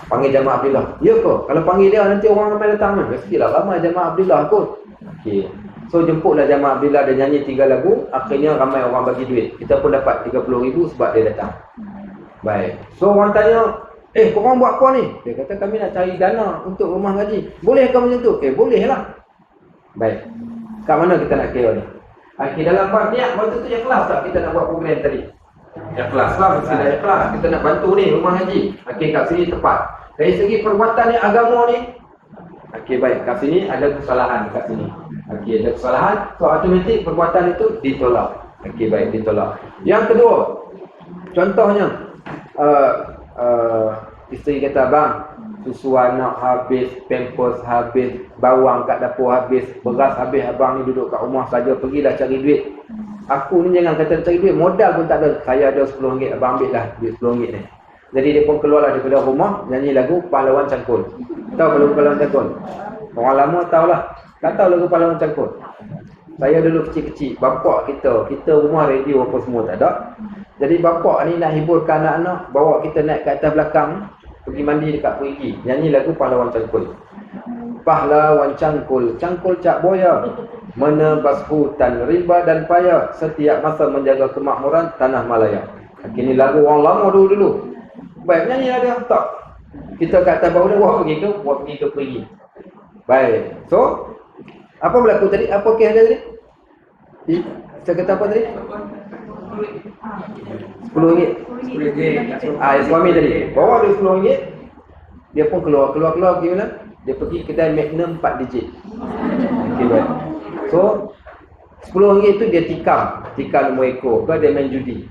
Panggil Jamal Abdillah. Ya ke? Kalau panggil dia, nanti orang ramai datang kan? Mestilah ramai Jamal Abdillah kot. Okey. So, jemputlah Jamal Abdillah, dia nyanyi 3 lagu, akhirnya ramai orang bagi duit. Kita pun dapat RM30,000 sebab dia datang. Baik. So, orang tanya, korang buat apa ni? Dia kata, kami nak cari dana untuk rumah ngaji. Boleh ke macam tu? Boleh lah. Baik. Kat mana kita nak kira ni? Okey, dalam bab niat, waktu tu ikhlas tak kita nak buat program tadi? Ikhlas lah, mesti dah ikhlas. Kita nak bantu ni rumah ngaji. Okey, kat sini tepat. Dari segi perbuatan ni, agama ni, okey, baik. Kat sini ada kesalahan kat sini. Okey, ada kesalahan. So, automatik perbuatan itu ditolak. Okey, baik, ditolak. Yang kedua, contohnya, isteri kata, bang, susu anak habis, pampers habis, bawang kat dapur habis, beras habis, abang ni duduk kat rumah saja, pergilah cari duit. Aku ni jangan kata cari duit, modal pun tak ada. Saya ada RM10, abang ambil lah duit RM10 ni. Jadi dia pun keluarlah daripada rumah, nyanyi lagu Pahlawan Cangkul. Tahu lagu Pahlawan Cangkul? Orang lama tahulah. Tak tahu lagu Pahlawan Cangkul. Saya dulu kecil-kecil, bapak kita rumah radio apa semua tak ada. Jadi bapak ni nak hiburkan anak-anak, bawa kita naik ke atas belakang, pergi mandi dekat perigi, nyanyi lagu Pahlawan Cangkul. Pahlawan Cangkul, cangkul cak boya, menebas hutan rimba dan paya, setiap masa menjaga kemakmuran tanah Malaya. Ini lagu orang lama dulu. Baik, nyanyi lah dia, tak. Kita kat atas bawah dia, buat pergi ke perigi. Baik, so, apa berlaku tadi? Apa kes dia tadi? Saya kata apa tadi? RM10. Suami tadi bawa dia RM10, dia pun keluar gimana? Dia pergi kedai Magnum 4 digit. Okey, baik. So RM10 itu dia tikam nombor ekor ke dia main judi.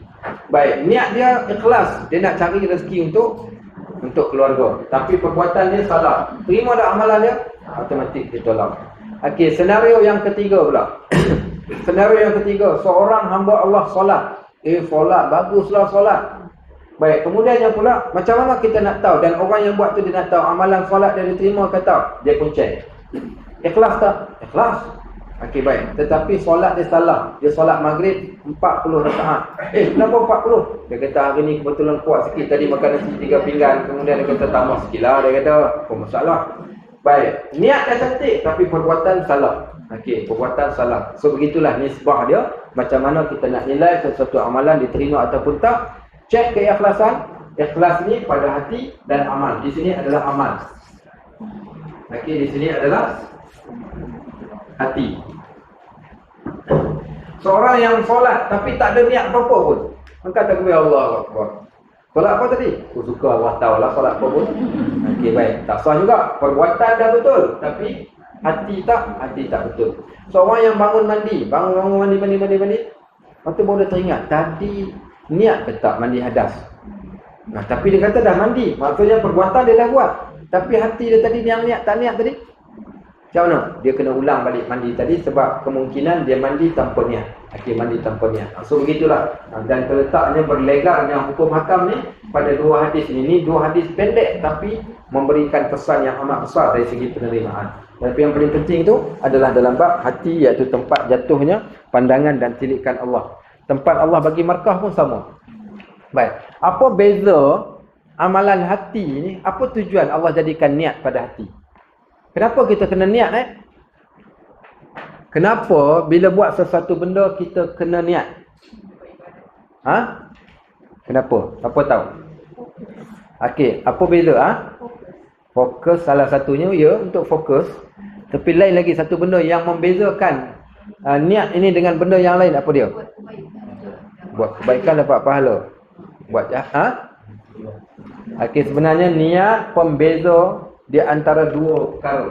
Baik, niat dia ikhlas, dia nak cari rezeki untuk keluarga, tapi perbuatan dia salah. Terima dah amalan dia, automatik ditolak. Okey, senario yang ketiga pula. Senario yang ketiga, seorang hamba Allah solat, solat, baguslah solat. Baik, kemudiannya pula, macam mana kita nak tahu? Dan orang yang buat tu dia nak tahu amalan solat dia diterima ke tak? Dia pun cek. Ikhlas tak? Ikhlas. Okey, baik. Tetapi solat dia salah. Dia solat maghrib 40 rakaat. Kenapa 40? Dia kata hari ni kebetulan kuat sikit. Tadi makan nasi 3 pinggan. Kemudian dia kata tambah sikit lah. Dia kata, apa masalah? Baik. Niat dah cantik tapi perbuatan salah. Okey, perbuatan salah. So begitulah nisbah dia. Macam mana kita nak nilai sesuatu amalan diterima ataupun tak. Cek keikhlasan. Ikhlas ni pada hati dan amal. Di sini adalah amal. Okey, di sini adalah hati. Seorang yang solat tapi tak ada niat apa-apa pun. Angkat takbir Allahu Akbar. Solat apa tadi? Aku suka Allah tahu lah solat apa pun. Okey, baik. Tak sah juga. Perbuatan dah betul. Tapi hati tak betul. Seorang yang bangun mandi. Bangun mandi. Lepas tu baru dia teringat. Tadi niat ke tak mandi hadas? Nah, tapi dia kata dah mandi. Maksudnya perbuatan dia dah buat. Tapi hati dia tadi yang niat, tak niat tadi. Macam mana? Dia kena ulang balik mandi tadi sebab kemungkinan dia mandi tanpa niat. Okey, mandi tanpa niat. So begitulah. Dan terletaknya berlegarnya hukum hakam ni pada dua hadis ini. Ini dua hadis pendek tapi memberikan kesan yang amat besar dari segi penerimaan. Tapi yang paling penting itu adalah dalam bab hati, iaitu tempat jatuhnya pandangan dan tilikan Allah. Tempat Allah bagi markah pun sama. Baik. Apa beza amalan hati ni? Apa tujuan Allah jadikan niat pada hati? Kenapa kita kena niat Kenapa bila buat sesuatu benda kita kena niat? Kenapa? Apa tahu? Okey, apa beza Fokus salah satunya ya untuk fokus. Tapi lain lagi satu benda yang membezakan niat ini dengan benda yang lain, apa dia? Buat kebaikan dapat pahala. Buat Okey, sebenarnya niat pembeza di antara dua perkara.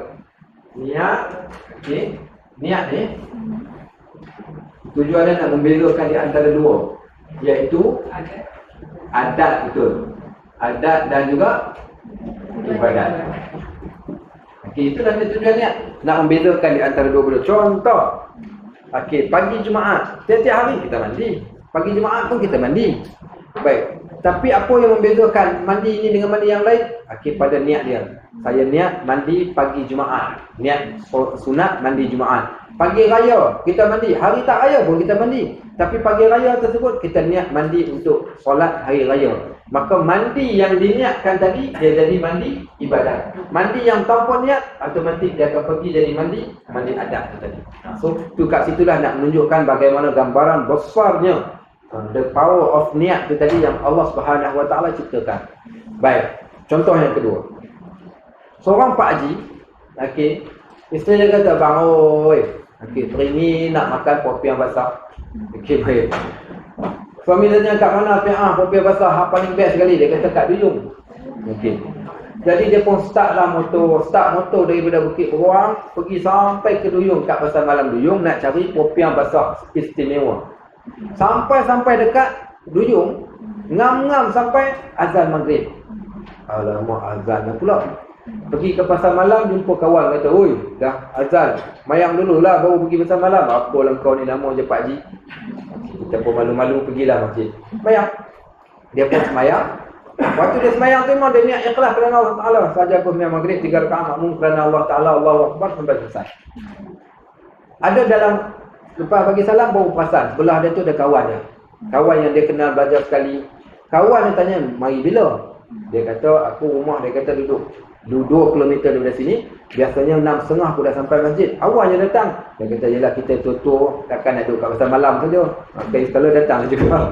Niat, okey. Niat ni tujuannya nak membezakan di antara dua, iaitu adat, betul. Adat dan juga ibadat. Okey, itulah tujuan niat, nak membezakan di antara dua benda. Contoh, okey, pagi Jumaat, setiap hari kita mandi. Pagi Jumaat pun kita mandi. Baik. Tapi apa yang membezakan mandi ini dengan mandi yang lain? Okey, pada niat dia. Saya niat mandi pagi Jumaat. Niat sunat mandi Jumaat. Pagi raya kita mandi. Hari tak raya pun kita mandi. Tapi pagi raya tersebut kita niat mandi untuk solat hari raya. Maka mandi yang diniatkan tadi dia jadi mandi ibadat. Mandi yang tanpa niat automatik dia akan pergi jadi mandi adat tu tadi. So tu kat situlah nak menunjukkan bagaimana gambaran besarnya the power of niat tu tadi yang Allah Subhanahu Wa Taala ciptakan. Baik, contoh yang kedua. Seorang pak haji, okey, isteri dia kata, "Bang, oi, okey, hari ni nak makan popiah basah." Okey, baik. Suami dia tanya, "Kat mana popiah basah hang paling best sekali?" Dia kata, "Kat Duyung." Okey. Jadi dia pun start motor daripada Bukit Beruang pergi sampai ke Duyung, kat pasar malam Duyung nak cari popiah basah istimewa. Sampai dekat Duyung, ngam-ngam sampai azan maghrib. Alamak, azan pula. Pergi ke pasar malam, jumpa kawan kata, "Oi, dah azan, mayang dululah baru pergi pasar malam." "Apalah kau ni, nama je Pak Haji." Kita pun malu-malu pergilah masjid. Mayang. Dia pun semayang. Waktu dia semayang tu memang dia niat ikhlas kerana Allah Ta'ala. Saja pun semayang maghrib 3 rakaat makmum kerana Allah Ta'ala, Allahu Akbar sampai selesai. Ada dalam lepas bagi salam baru perasan sebelah dia tu ada kawan dia. Kawan yang dia kenal belajar sekali. Kawan dia tanya, "Mari bila?" Dia kata, "Aku rumah," dia kata duduk 2 kilometer daripada sini. Biasanya 6.30 aku dah sampai masjid. Awalnya datang. Dia kata, "Yelah kita tutur, takkan nak duduk kat pasal malam saja." Maka sekala datang juga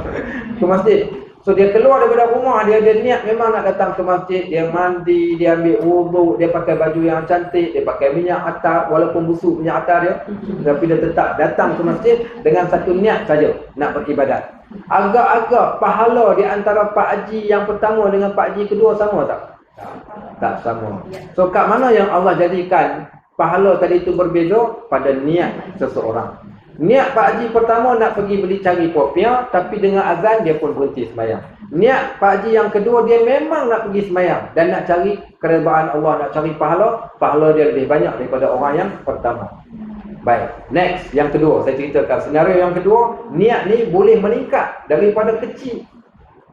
ke masjid. So dia keluar daripada rumah, dia niat memang nak datang ke masjid. Dia mandi, dia ambil wuduk, dia pakai baju yang cantik, dia pakai minyak atar, walaupun busuk minyak atar dia. Tapi dia tetap datang ke masjid dengan satu niat saja, nak beribadat. Agak-agak pahala di antara Pak Haji yang pertama dengan Pak Haji kedua sama tak? Tak sama. So kat mana yang Allah jadikan pahala tadi itu berbeza? Pada niat seseorang. Niat Pak Haji pertama nak pergi beli cari popiah, tapi dengan azan dia pun berhenti sembahyang. Niat Pak Haji yang kedua dia memang nak pergi sembahyang dan nak cari keredaan Allah, nak cari pahala dia lebih banyak daripada orang yang pertama. Baik, next, yang kedua saya ceritakan. Senario yang kedua, niat ni boleh meningkat daripada kecil.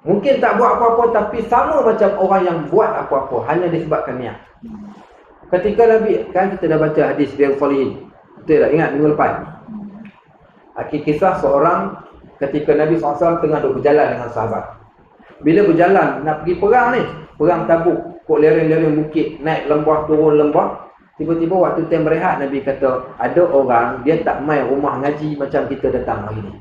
Mungkin tak buat apa-apa tapi sama macam orang yang buat apa-apa hanya disebabkan niat. Ketika Nabi, kan kita dah baca hadis Riyadhus Shalihin. Betul tak? Ingat minggu lepas? Kisah seorang ketika Nabi SAW tengah duduk berjalan dengan sahabat. Bila berjalan nak pergi perang ni, perang Tabuk, kok lereng-lereng bukit, naik lembah turun lembah. Tiba-tiba waktu time berehat, Nabi kata, ada orang dia tak mai rumah ngaji macam kita datang hari ni.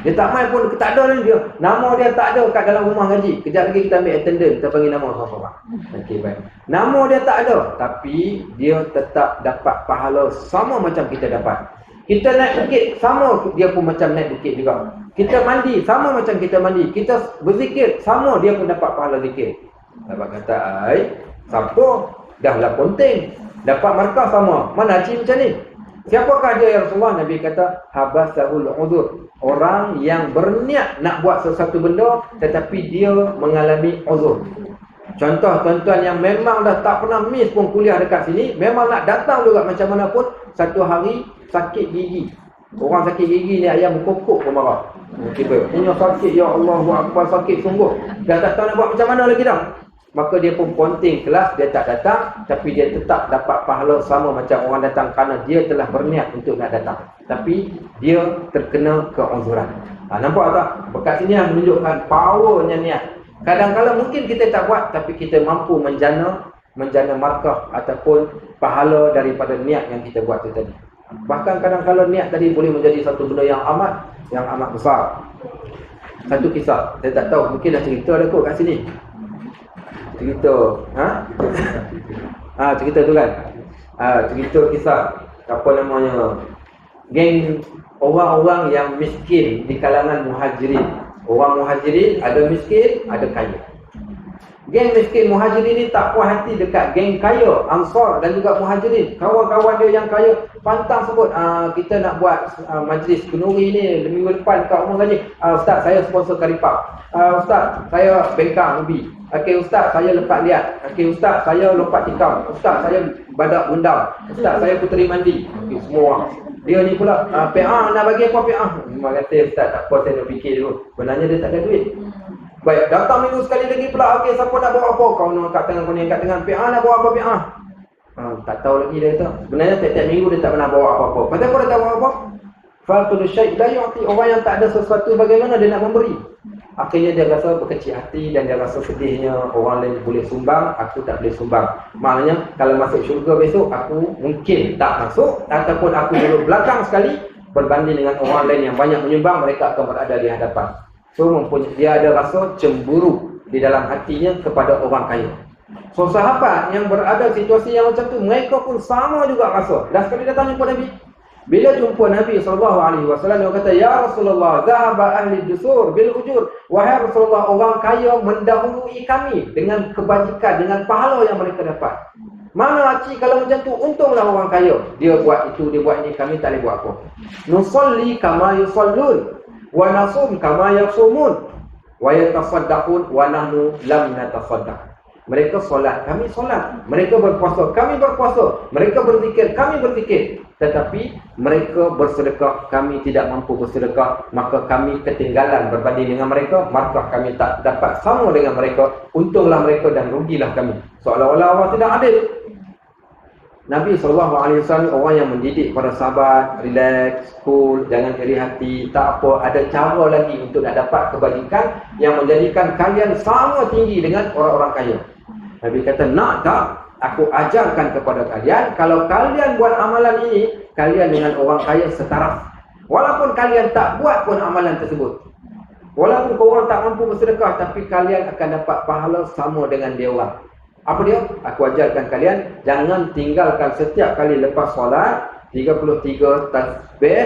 Dia tak mai pun, tak ada ni dia. Nama dia tak ada kat dalam rumah ngaji. Kejap lagi kita ambil attendant, kita panggil nama seorang-seorang. Okey, baik. Nama dia tak ada, tapi dia tetap dapat pahala sama macam kita dapat. Kita naik bukit, sama dia pun macam naik bukit juga. Kita mandi, sama macam kita mandi. Kita berzikir, sama dia pun dapat pahala zikir. Sahabat kata, siapa? Dah lah penting. Dapat markah sama. Mana haji macam ni? Siapakah dia ya Rasulullah? Nabi kata, habasahul uzur. Orang yang berniat nak buat sesuatu benda, tetapi dia mengalami uzur. Contoh tuan-tuan yang memang dah tak pernah miss pun kuliah dekat sini, memang nak datang juga macam mana pun, satu hari sakit gigi. Orang sakit gigi ni ayam kokok pun marah. Punya sakit, ya Allah, buat apa sakit sungguh. Dah tak tahu nak buat macam mana lagi dah. Maka dia pun ponting kelas, dia tak datang, tapi dia tetap dapat pahala sama macam orang datang kerana dia telah berniat untuk nak datang. Tapi dia terkena keuzuran. Nampak tak? Bekat sini yang menunjukkan powernya niat. Kadang-kadang mungkin kita tak buat, tapi kita mampu menjana markah ataupun pahala daripada niat yang kita buat itu tadi. Bahkan kadang-kadang niat tadi boleh menjadi satu benda yang amat besar. Satu kisah, saya tak tahu, mungkin dah cerita dah kot kat sini. Cerita cerita tu kan, cerita kisah apa namanya, geng orang-orang yang miskin di kalangan muhajirin. Orang muhajirin ada miskin, ada kaya. Geng miskin muhajirin ni tak puas hati dekat geng kaya Ansar dan juga muhajirin. Kawan-kawan dia yang kaya pantang sebut, kita nak buat majlis kenduri ni minggu depan kat rumah gaji. Ustaz, saya sponsor karipap. Ustaz, saya bengkang ubi. Okey Ustaz, saya lepak liat. Okey Ustaz, saya lompat tikam. Ustaz, saya badak bundang. Ustaz, saya puteri mandi. Okey, semua orang. Dia ni pula, PA nak bagi apa PA? Memang kata Ustaz, tak apa, saya nak fikir dulu. Sebenarnya dia tak ada duit. Baik, datang minggu sekali lagi pula. Okey, siapa nak bawa apa? Kau nak kat tangan, kau ni kat tangan. PA nak bawa apa PA? Tak tahu lagi dia kata. Sebenarnya tiap-tiap minggu dia tak pernah bawa apa-apa. Pasal apa dia tak bawa apa? Fatul syait la yu'ti. Orang yang tak ada sesuatu, bagaimana dia nak memberi? Akhirnya dia rasa berkecil hati dan dia rasa sedihnya, orang lain boleh sumbang, aku tak boleh sumbang. Maknanya kalau masuk syurga besok, aku mungkin tak masuk, ataupun aku duduk belakang sekali berbanding dengan orang lain yang banyak menyumbang, mereka akan berada di hadapan. So dia ada rasa cemburu di dalam hatinya kepada orang kaya. So sahabat yang berada situasi yang macam tu, mereka pun sama juga rasa. Dah sekali datang jumpa Nabi. Bila jumpa Nabi SAW, dia kata, ya Rasulullah, zahaba ahli dusur bil ujur. Wahai Rasulullah, orang kaya mendahului kami dengan kebajikan, dengan pahala yang mereka dapat. Mana Acik kalau macam tu? Untunglah orang kaya. Dia buat itu, dia buat ini, kami tak boleh buat apa. Nusalli kama yusallun, wa nasum kama yasumun, wa yatasaddaqun, wa nahnu lam natasaddaq. Mereka solat, kami solat. Mereka berpuasa, kami berpuasa. Mereka berzikir, kami berzikir. Tetapi mereka bersedekah, kami tidak mampu bersedekah. Maka kami ketinggalan berbanding dengan mereka. Maka kami tak dapat sama dengan mereka. Untunglah mereka dan rugilah kami. Seolah-olah Allah tidak adil. Nabi SAW orang yang mendidik para sahabat, relax, cool, jangan iri hati, tak apa, ada cara lagi untuk nak dapat kebajikan yang menjadikan kalian sama tinggi dengan orang-orang kaya. Nabi kata, nak tak? Aku ajarkan kepada kalian, kalau kalian buat amalan ini, kalian dengan orang kaya setaraf. Walaupun kalian tak buat pun amalan tersebut. Walaupun korang tak mampu bersedekah, tapi kalian akan dapat pahala sama dengan dia orang. Apa dia? Aku ajarkan kalian, jangan tinggalkan setiap kali lepas solat 33 tasbih,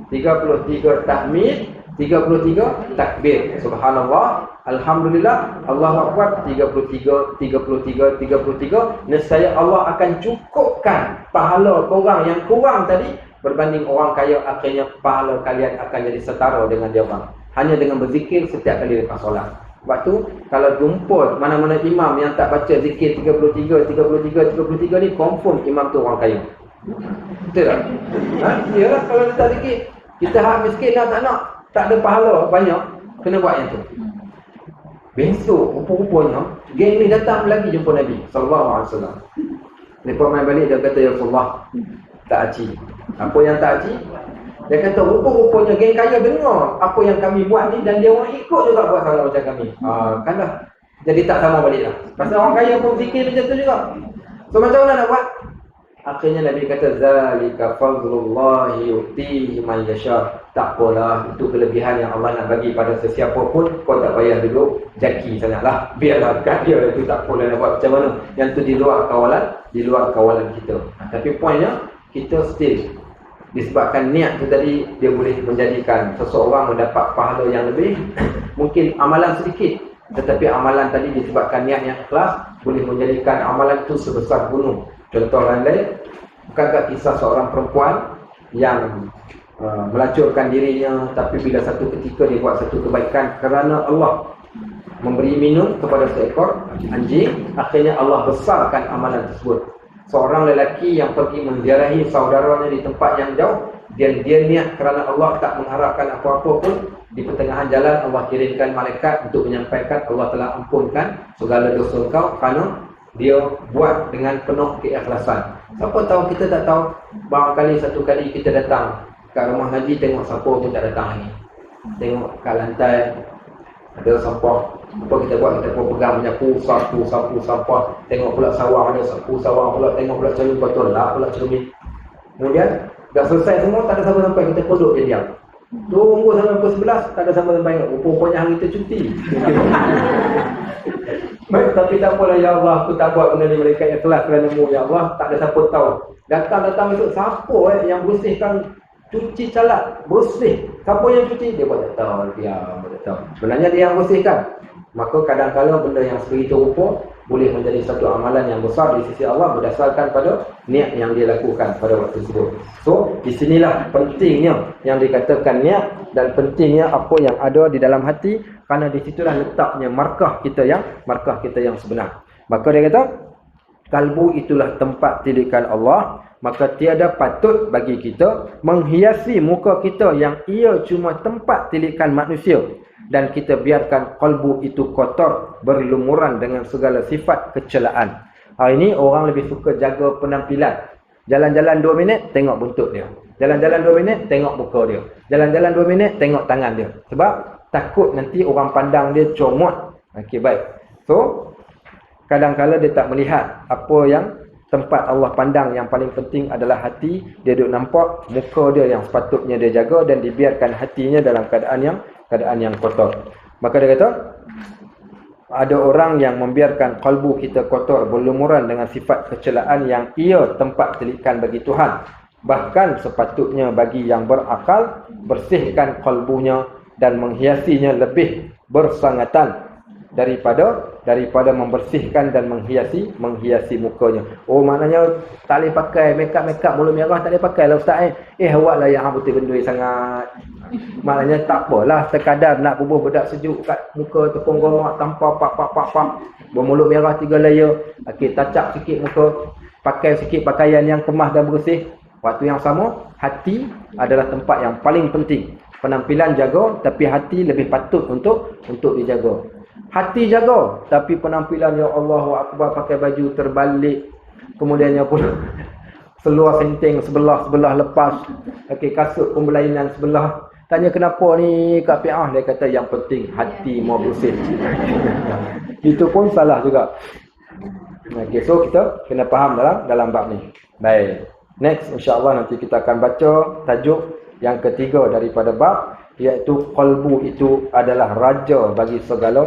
33 tahmid, 33 takbir. Subhanallah, alhamdulillah, Allahu akbar, 33, 33, 33. Nescaya Allah akan cukupkan pahala korang yang kurang tadi berbanding orang kaya. Akhirnya pahala kalian akan jadi setara dengan dia orang. Hanya dengan berzikir setiap kali lepas solat. Sebab tu, kalau jumpa mana-mana imam yang tak baca zikir 33 ni, confirm imam tu orang kaya. Betul tak? Iyalah kalau dia tak zikir. Kita hak miskin dah tak nak. Tak ada pahala banyak. Kena buat yang tu. Besok, rupa-rupanya, geng ni datang lagi jumpa Nabi SAW. Mereka main balik, dia kata, Ya Rasulullah, tak aci. Apa yang tak aci? Dia kata, rupa-rupanya geng kaya dengar apa yang kami buat ni dan dia orang ikut juga buat salah macam kami. Kan dah. Jadi tak sama balik lah. Pasal orang kaya pun fikir macam tu juga. So macam mana nak buat? Akhirnya Nabi kata, Zalika fadlullahi yu'tihi man yasha. Tak apalah, itu kelebihan yang Allah nak bagi pada sesiapa pun. Kau tak payah duduk jaki sangatlah. Biarlah kat dia itu tak apalah nak buat macam mana. Yang tu di luar kawalan kita. Tapi poinnya, kita still disebabkan niat tu tadi, dia boleh menjadikan seseorang mendapat pahala yang lebih. Mungkin amalan sedikit, tetapi amalan tadi disebabkan niat yang ikhlas, boleh menjadikan amalan itu sebesar gunung. Contoh lain, bukankah kisah seorang perempuan yang melacurkan dirinya, tapi bila satu ketika dia buat satu kebaikan kerana Allah memberi minum kepada seekor anjing, akhirnya Allah besarkan amalan tersebut. Seorang lelaki yang pergi menziarahi saudaranya di tempat yang jauh, dia niat kerana Allah, tak mengharapkan apa-apa pun. Di pertengahan jalan Allah kirimkan malaikat untuk menyampaikan Allah telah ampunkan segala dosa engkau kerana dia buat dengan penuh keikhlasan. Siapa tahu, kita tak tahu. Barangkali satu kali kita datang kat rumah haji, tengok siapa pun tak datang lagi. Tengok kat lantai ada sampah. Apa kita buat? Kita pun pegang menyapu, sapu sampah. Tengok pula sawah, ada sapu sawah pula. Tengok pula cermin kotor lah, pula cermin. Kemudian dah selesai semua, tak ada siapa sampai. Kita pun duduk je diam. Tunggu sampai pukul 11, tak ada siapa sampai. Rupanya hari kita cuti. Baik, tapi tak apalah, Ya Allah, aku tak buat benda ni, mereka ikhlas kerana-Mu, Ya Allah. Tak ada siapa tahu. Datang esok, siapa yang bersihkan, cuci calat, bersih. Siapa yang cuci? Dia pun tak tahu. Dia tak tahu. Sebenarnya dia yang bersihkan. Maka kadang-kadang benda yang sebegitu rupa boleh menjadi satu amalan yang besar di sisi Allah berdasarkan pada niat yang dia lakukan pada waktu tersebut. So, di sinilah pentingnya yang dikatakan niat dan pentingnya apa yang ada di dalam hati, kerana di situlah letaknya markah kita yang sebenar. Maka dia kata, kalbu itulah tempat tilikan Allah, maka tiada patut bagi kita menghiasi muka kita yang ia cuma tempat tilikan manusia, dan kita biarkan kalbu itu kotor, berlumuran dengan segala sifat kecelaan. Hari ini orang lebih suka jaga penampilan. Jalan-jalan 2 minit, tengok buntut dia. Jalan-jalan 2 minit, tengok muka dia. Jalan-jalan 2 minit, tengok tangan dia. Sebab takut nanti orang pandang dia comot. Okey, baik. So, kadang-kadang dia tak melihat apa yang tempat Allah pandang. Yang paling penting adalah hati. Dia duduk nampak muka dia yang sepatutnya dia jaga, dan dibiarkan hatinya dalam keadaan yang kotor. Maka dia kata, ada orang yang membiarkan kalbu kita kotor, berlumuran dengan sifat kecelaan yang ia tempat tilikan bagi Tuhan. Bahkan sepatutnya bagi yang berakal, bersihkan kalbunya dan menghiasinya lebih bersangatan daripada membersihkan dan menghiasi mukanya. Oh, maknanya tak boleh pakai make-up mulut merah, tak boleh pakai lah Ustaz. Awaklah yang betul bendui sangat. Maknanya tak apalah, sekadar nak bubuh bedak sejuk kat muka, tepung gomak tanpa pak. Bermulut merah 3 layer. Okey, tacap sikit muka, pakai sikit pakaian yang kemas dan bersih. Waktu yang sama, hati adalah tempat yang paling penting. Penampilan jaga, tapi hati lebih patut untuk dijaga. Hati jaga, tapi penampilan, ya Allahu Akbar, pakai baju terbalik, kemudiannya pula seluar senteng sebelah lepas, okey, kasut pun berlainan sebelah. Tanya kenapa ni Kak Piah, dia kata yang penting hati mau bersih. Itu pun salah juga. Okey, so kita kena faham dalam bab ni. Baik. Next, insya-Allah nanti kita akan baca tajuk yang ketiga daripada bab, iaitu kalbu itu adalah raja bagi segala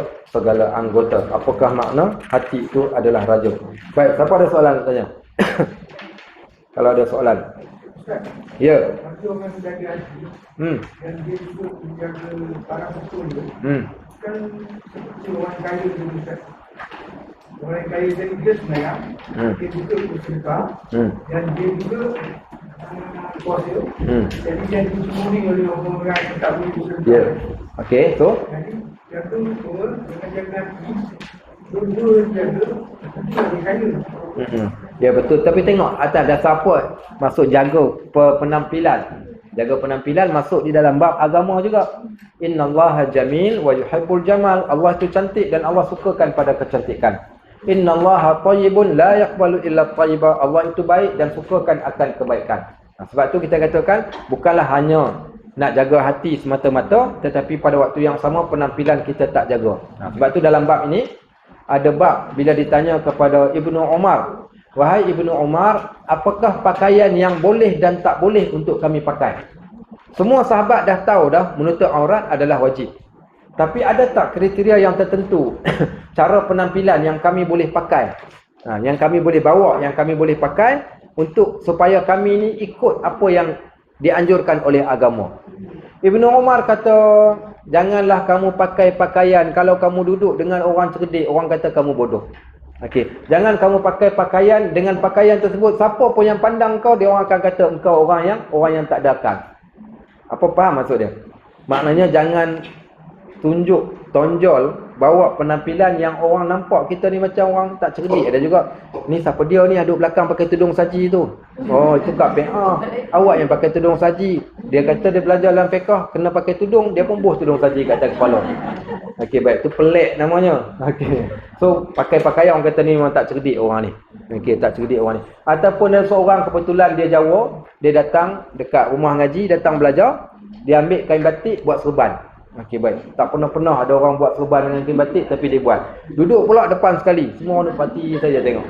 anggota. Apakah makna hati itu adalah raja? Baik, siapa ada soalan nak tanya? Kalau ada soalan. Ya. Ada orang menjaga hati. Dan dia juga menjaga barang betul dia. Kan seperti orang kaya tu Ustaz. Orang kaya tadi dia sebenarnya dia juga bersedekah dan dia juga puasa. Jadi dia dicuri oleh orang-orang yang tak boleh bersedekah. Ya. Okey, so Jadi yang tu dengan jaga hati, dua-dua jaga, dia kaya. Ya betul, tapi tengok atas dasar apa masuk jaga penampilan. Jaga penampilan masuk di dalam bab agama juga. Innallaha jamil wa yuhibbul jamal. Allah itu cantik dan Allah sukakan pada kecantikan. Innallaha thayyibun la yaqbalu illa thayyiba. Allah itu baik dan sukakan akan kebaikan. Sebab tu kita katakan bukanlah hanya nak jaga hati semata-mata, tetapi pada waktu yang sama penampilan kita tak jaga. Sebab tu dalam bab ini ada bab bila ditanya kepada Ibnu Umar, wahai Ibnu Umar, apakah pakaian yang boleh dan tak boleh untuk kami pakai? Semua sahabat dah tahu dah menutup aurat adalah wajib. Tapi ada tak kriteria yang tertentu cara penampilan yang kami boleh pakai? Yang kami boleh bawa, yang kami boleh pakai untuk supaya kami ni ikut apa yang dianjurkan oleh agama. Ibnu Umar kata, janganlah kamu pakai pakaian kalau kamu duduk dengan orang cerdik, orang kata kamu bodoh. Okey, jangan kamu pakai pakaian, dengan pakaian tersebut siapa pun yang pandang kau, dia orang akan kata engkau orang yang tak ada akal. Apa faham maksud dia? Maknanya jangan tonjol bawa penampilan yang orang nampak kita ni macam orang tak cerdik. Ada juga, ni siapa dia ni duduk belakang pakai tudung saji tu. Oh, itu Kak Fiqah. Awak yang pakai tudung saji. Dia kata dia belajar dalam fiqah kena pakai tudung, dia pun buh tudung saji kat atas kepala. Okey, baik, tu pelik namanya. Okey. So pakai pakaian orang kata ni memang tak cerdik orang ni. Okey, tak cerdik orang ni. Ataupun ada seorang kebetulan dia Jawa, dia datang dekat rumah ngaji, datang belajar, dia ambil kain batik buat serban. Okey, baik. Tak pernah ada orang buat serban dengan kain batik, tapi dia buat. Duduk pula depan sekali. Semua orang parti saja tengok.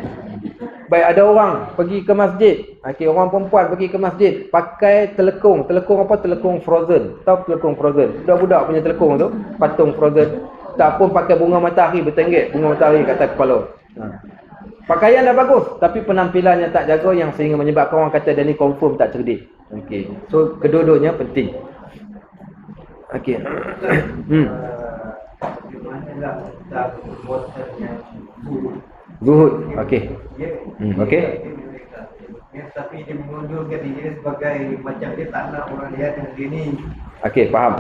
Baik, ada orang pergi ke masjid. Okey, orang perempuan pergi ke masjid pakai telekung. Telekung apa? Telekung frozen. Tahu telekung frozen? Budak-budak punya telekung tu, patung frozen. Tak pun pakai bunga matahari bertenggek, bunga matahari kat atas kepala. Pakaian dah bagus, tapi penampilannya tak jaga yang sehingga menyebabkan orang kata dia ni confirm tak cerdik. Okey. So kedua-duanya penting. Okey. Zuhud. Okey. Okey. Tapi dia menunjukkan diri sebagai macam dia tak nak orang lihat dengan dia ni. Okey, faham.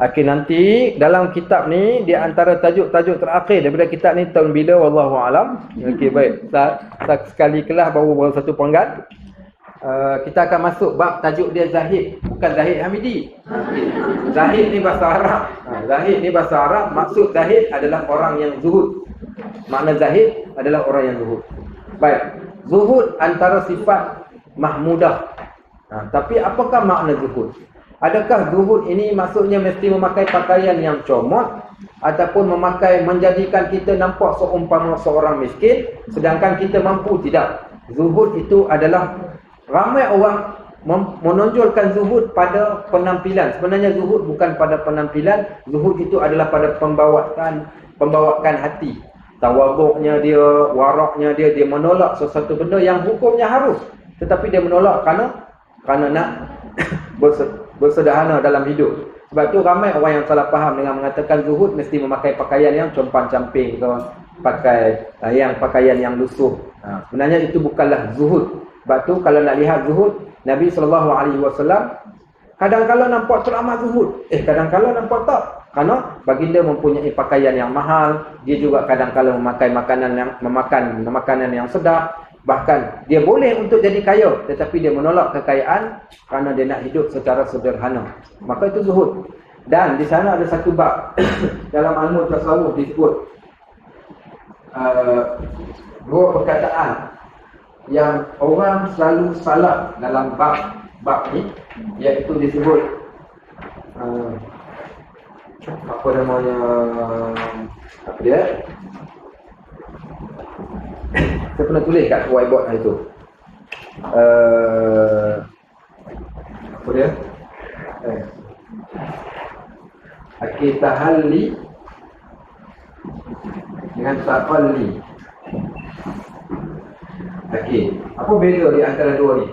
Okey, nanti dalam kitab ni di antara tajuk-tajuk terakhir daripada kitab ni tahun bila wallahu alam. Okey, baik. Sekali kelas baru satu penggal. Kita akan masuk bab tajuk dia Zahid, bukan Zahid Hamidi. Zahid ni bahasa Arab. Zahid ni bahasa Arab, maksud Zahid adalah orang yang zuhud. Makna Zahid adalah orang yang zuhud. Baik, zuhud antara sifat mahmudah. Tapi apakah makna zuhud? Adakah zuhud ini maksudnya mesti memakai pakaian yang comot ataupun menjadikan kita nampak seumpama seorang miskin sedangkan kita mampu? Tidak. Zuhud itu adalah ramai orang menonjolkan zuhud pada penampilan. Sebenarnya zuhud bukan pada penampilan. Zuhud itu adalah pada pembawakan hati. Tawaduknya dia, waraknya dia, dia menolak sesuatu benda yang hukumnya harus, tetapi dia menolak kerana nak bersederhana dalam hidup. Sebab tu ramai orang yang salah faham dengan mengatakan zuhud mesti memakai pakaian yang compang-camping ke, pakai pakaian yang lusuh. Sebenarnya itu bukanlah zuhud. Sebab tu kalau nak lihat zuhud, Nabi SAW kadang-kadang nampak teramat zuhud. Kadang-kadang nampak tak. Kerana baginda mempunyai pakaian yang mahal, dia juga kadang-kadang memakan makanan yang sedap. Bahkan dia boleh untuk jadi kaya, tetapi dia menolak kekayaan kerana dia nak hidup secara sederhana. Maka itu zuhud. Dan di sana ada satu bab dalam ilmu tasawuf disebut dua perkataan yang orang selalu salah dalam bab ni, iaitu disebut apa namanya, apa dia? Saya pernah tulis kat whiteboard hari tu. Apa dia? Tahalli dengan tafalli. Okey, apa beza di antara dua ni?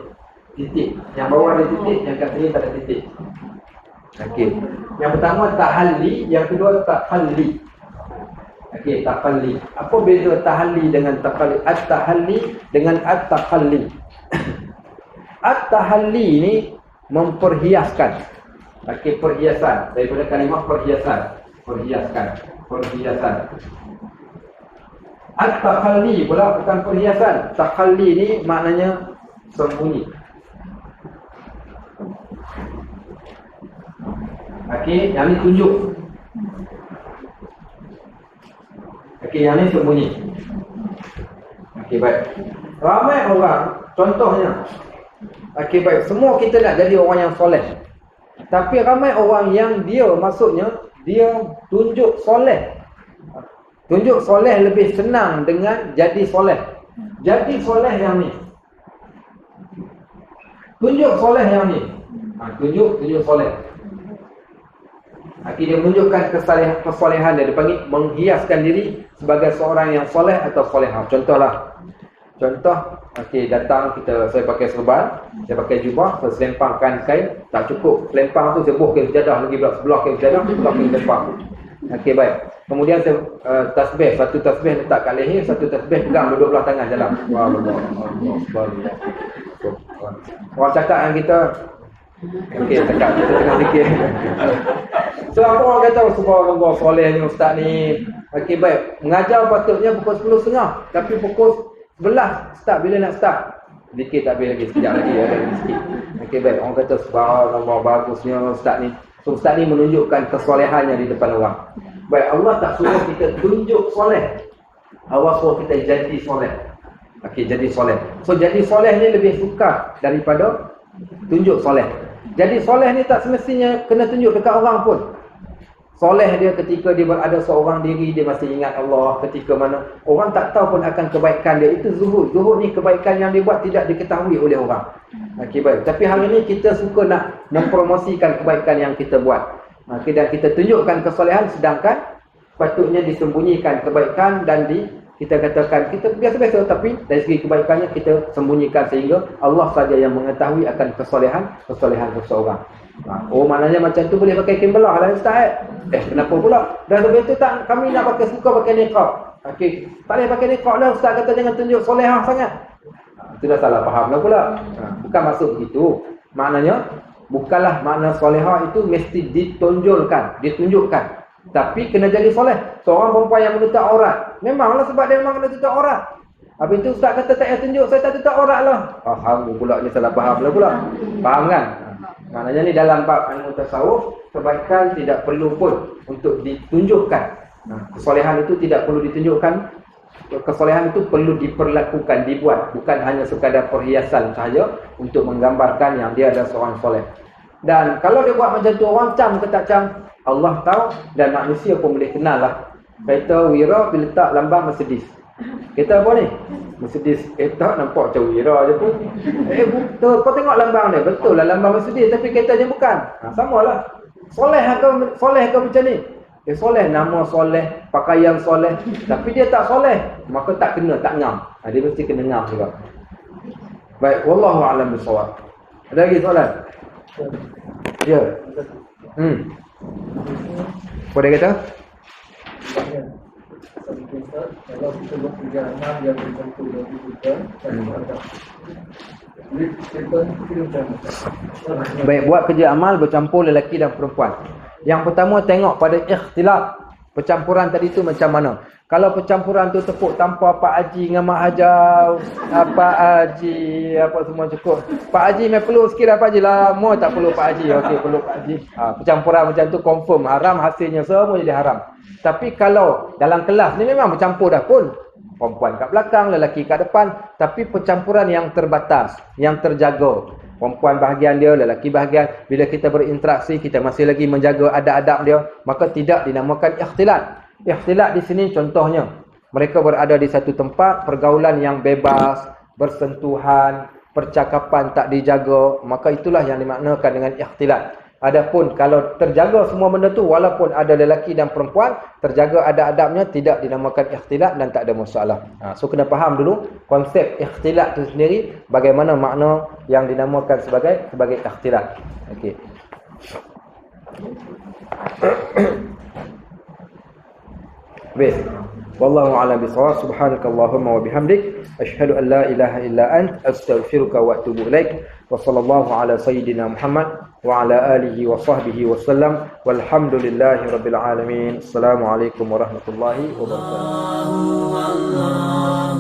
Titik. Yang bawah ada titik, yang kat sini tak ada titik. Okey. Yang pertama tahalli, yang kedua tafalli. Okey, tafalli. Apa beza tahalli dengan tafalli? At-tahalli dengan at-tafalli. At-tahalli ni memperhiaskan. Okey, perhiasan. Daripada kalimah perhiasan. Perhiaskan. Perhiasan. At-takhalli pula bukan perhiasan. Takhalli ni maknanya sembunyi. Okey, yang ni tunjuk. Okey, yang ni sembunyi. Okey, baik. Ramai orang, contohnya. Okey, baik. Semua kita nak jadi orang yang soleh. Tapi ramai orang yang dia maksudnya, dia tunjuk soleh. Tunjuk soleh lebih senang dengan jadi soleh. Jadi soleh yang ni. Tunjuk soleh yang ni. Tunjuk soleh. Dia menunjukkan kesolehan dia. Dia panggil menghiaskan diri sebagai seorang yang soleh atau solehah. Contoh, datang saya pakai serban, saya pakai jubah, saya selempangkan kain, tak cukup. Selempang tu saya buh ke sejadah lagi sebelah ke sejadah, sebelah ke selempang. Baik. Kemudian saya tasbih, satu tasbih letak kat leher, satu tasbih pegang dua belah tangan jalan. Orang cakap dengan kita, cakap kita tengah fikir. So apa orang kata subhanallah solehnya ustaz ni. Baik, mengajar patutnya pukul 10.30, tapi pukul 11 start. Bila nak start? Dikit tak habis lagi, sekejap lagi ada sikit. Baik, orang kata subhanallah bagusnya ustaz ni. So ustaz ni menunjukkan kesolehannya di depan orang. Baik, Allah tak suruh kita tunjuk soleh. Allah suruh kita jadi soleh. Jadi soleh. So jadi soleh ni lebih sukar daripada tunjuk soleh. Jadi soleh ni tak semestinya kena tunjuk dekat orang pun. Soleh dia ketika dia berada seorang diri, dia masih ingat Allah. Ketika mana orang tak tahu pun akan kebaikan dia, itu zuhud. Zuhud ni kebaikan yang dia buat tidak diketahui oleh orang. Baik. Tapi hari ni kita suka nak mempromosikan kebaikan yang kita buat. Dan kita tunjukkan kesolehan, sedangkan patutnya disembunyikan kebaikan dan kita katakan kita biasa-biasa, tapi dari segi kebaikannya kita sembunyikan sehingga Allah saja yang mengetahui akan kesolehan seseorang. Maknanya macam tu boleh pakai kain belah lah ustaz. Kenapa pula? Dah betul tak kami nak suka pakai niqab. Tak boleh pakai niqab dah, ustaz kata jangan tunjuk solehah sangat. Itu dah salah faham lah pula. Bukan maksud begitu. Maknanya bukanlah makna solehah itu mesti ditunjukkan. Tapi kena jadi soleh. Seorang perempuan yang menutup aurat, memanglah sebab dia memang kena tutup aurat. Habis itu ustaz kata tak payah tunjuk, saya tak tutup aurat lah. Pula ni salah faham lah pula. Faham kan? Maknanya ni dalam bab ilmu tasawuf, kebaikan tidak perlu pun untuk ditunjukkan. Kesolehan itu tidak perlu ditunjukkan. Kesolehan itu perlu diperlakukan, dibuat. Bukan hanya sekadar perhiasan sahaja untuk menggambarkan yang dia adalah seorang soleh. Dan kalau dia buat macam tu, orang cam ke tak cam, Allah tahu dan manusia pun boleh kenal lah. Kata Wira letak lambang Mercedes. Kita apa ni? Mercedes. Tak nampak macam Wira je pun. Betul. Kau tengok lambang dia. Betul lah lambang Mercedes. Tapi katanya bukan. Samalah. Soleh ke macam ni? Soleh. Nama soleh. Pakaian soleh. Tapi dia tak soleh. Maka tak kena. Tak ngam. Dia mesti kena ngam juga. Baik. Wallahu a'lam bishawab. Ada lagi soalan? Ya. Apa dia kata? Kalau kita bekerja amal yang bercampur dengan kita, baik, buat kerja amal bercampur lelaki dan perempuan. Yang pertama tengok pada ikhtilaf. Percampuran tadi tu macam mana? Kalau percampuran tu tepuk tampar Pak Haji dengan Mak Hajau, Pak Haji, apa semua cukup. Pak Haji memang perlu sikit lah Pak Haji. Lama tak perlu Pak Haji. Okey, perlu Pak Haji. Percampuran macam tu confirm haram, hasilnya semua jadi haram. Tapi kalau dalam kelas ni memang bercampur dah pun. Perempuan kat belakang, lelaki kat depan. Tapi percampuran yang terbatas, yang terjaga. Perempuan bahagian dia, lelaki bahagian. Bila kita berinteraksi, kita masih lagi menjaga adab-adab dia. Maka tidak dinamakan ikhtilat. Ikhtilat di sini contohnya. Mereka berada di satu tempat, pergaulan yang bebas, bersentuhan, percakapan tak dijaga. Maka itulah yang dimaknakan dengan ikhtilat. Adapun kalau terjaga semua benda tu, walaupun ada lelaki dan perempuan, terjaga adab-adabnya, tidak dinamakan ikhtilat dan tak ada masalah. So kena faham dulu konsep ikhtilat tu sendiri, bagaimana makna yang dinamakan sebagai ikhtilat. Okey. Baik. Wallahu a'lam bishawab. Subhanakallahumma wa bihamdik, asyhadu an la ilaha illa ant, astaghfiruka wa atubu ilaik. Wa sallallahu ala sayyidina Muhammad wa ala alihi wa sahbihi wa sallam. Walhamdulillahi rabbil alamin. Assalamualaikum warahmatullahi wabarakatuh. Allah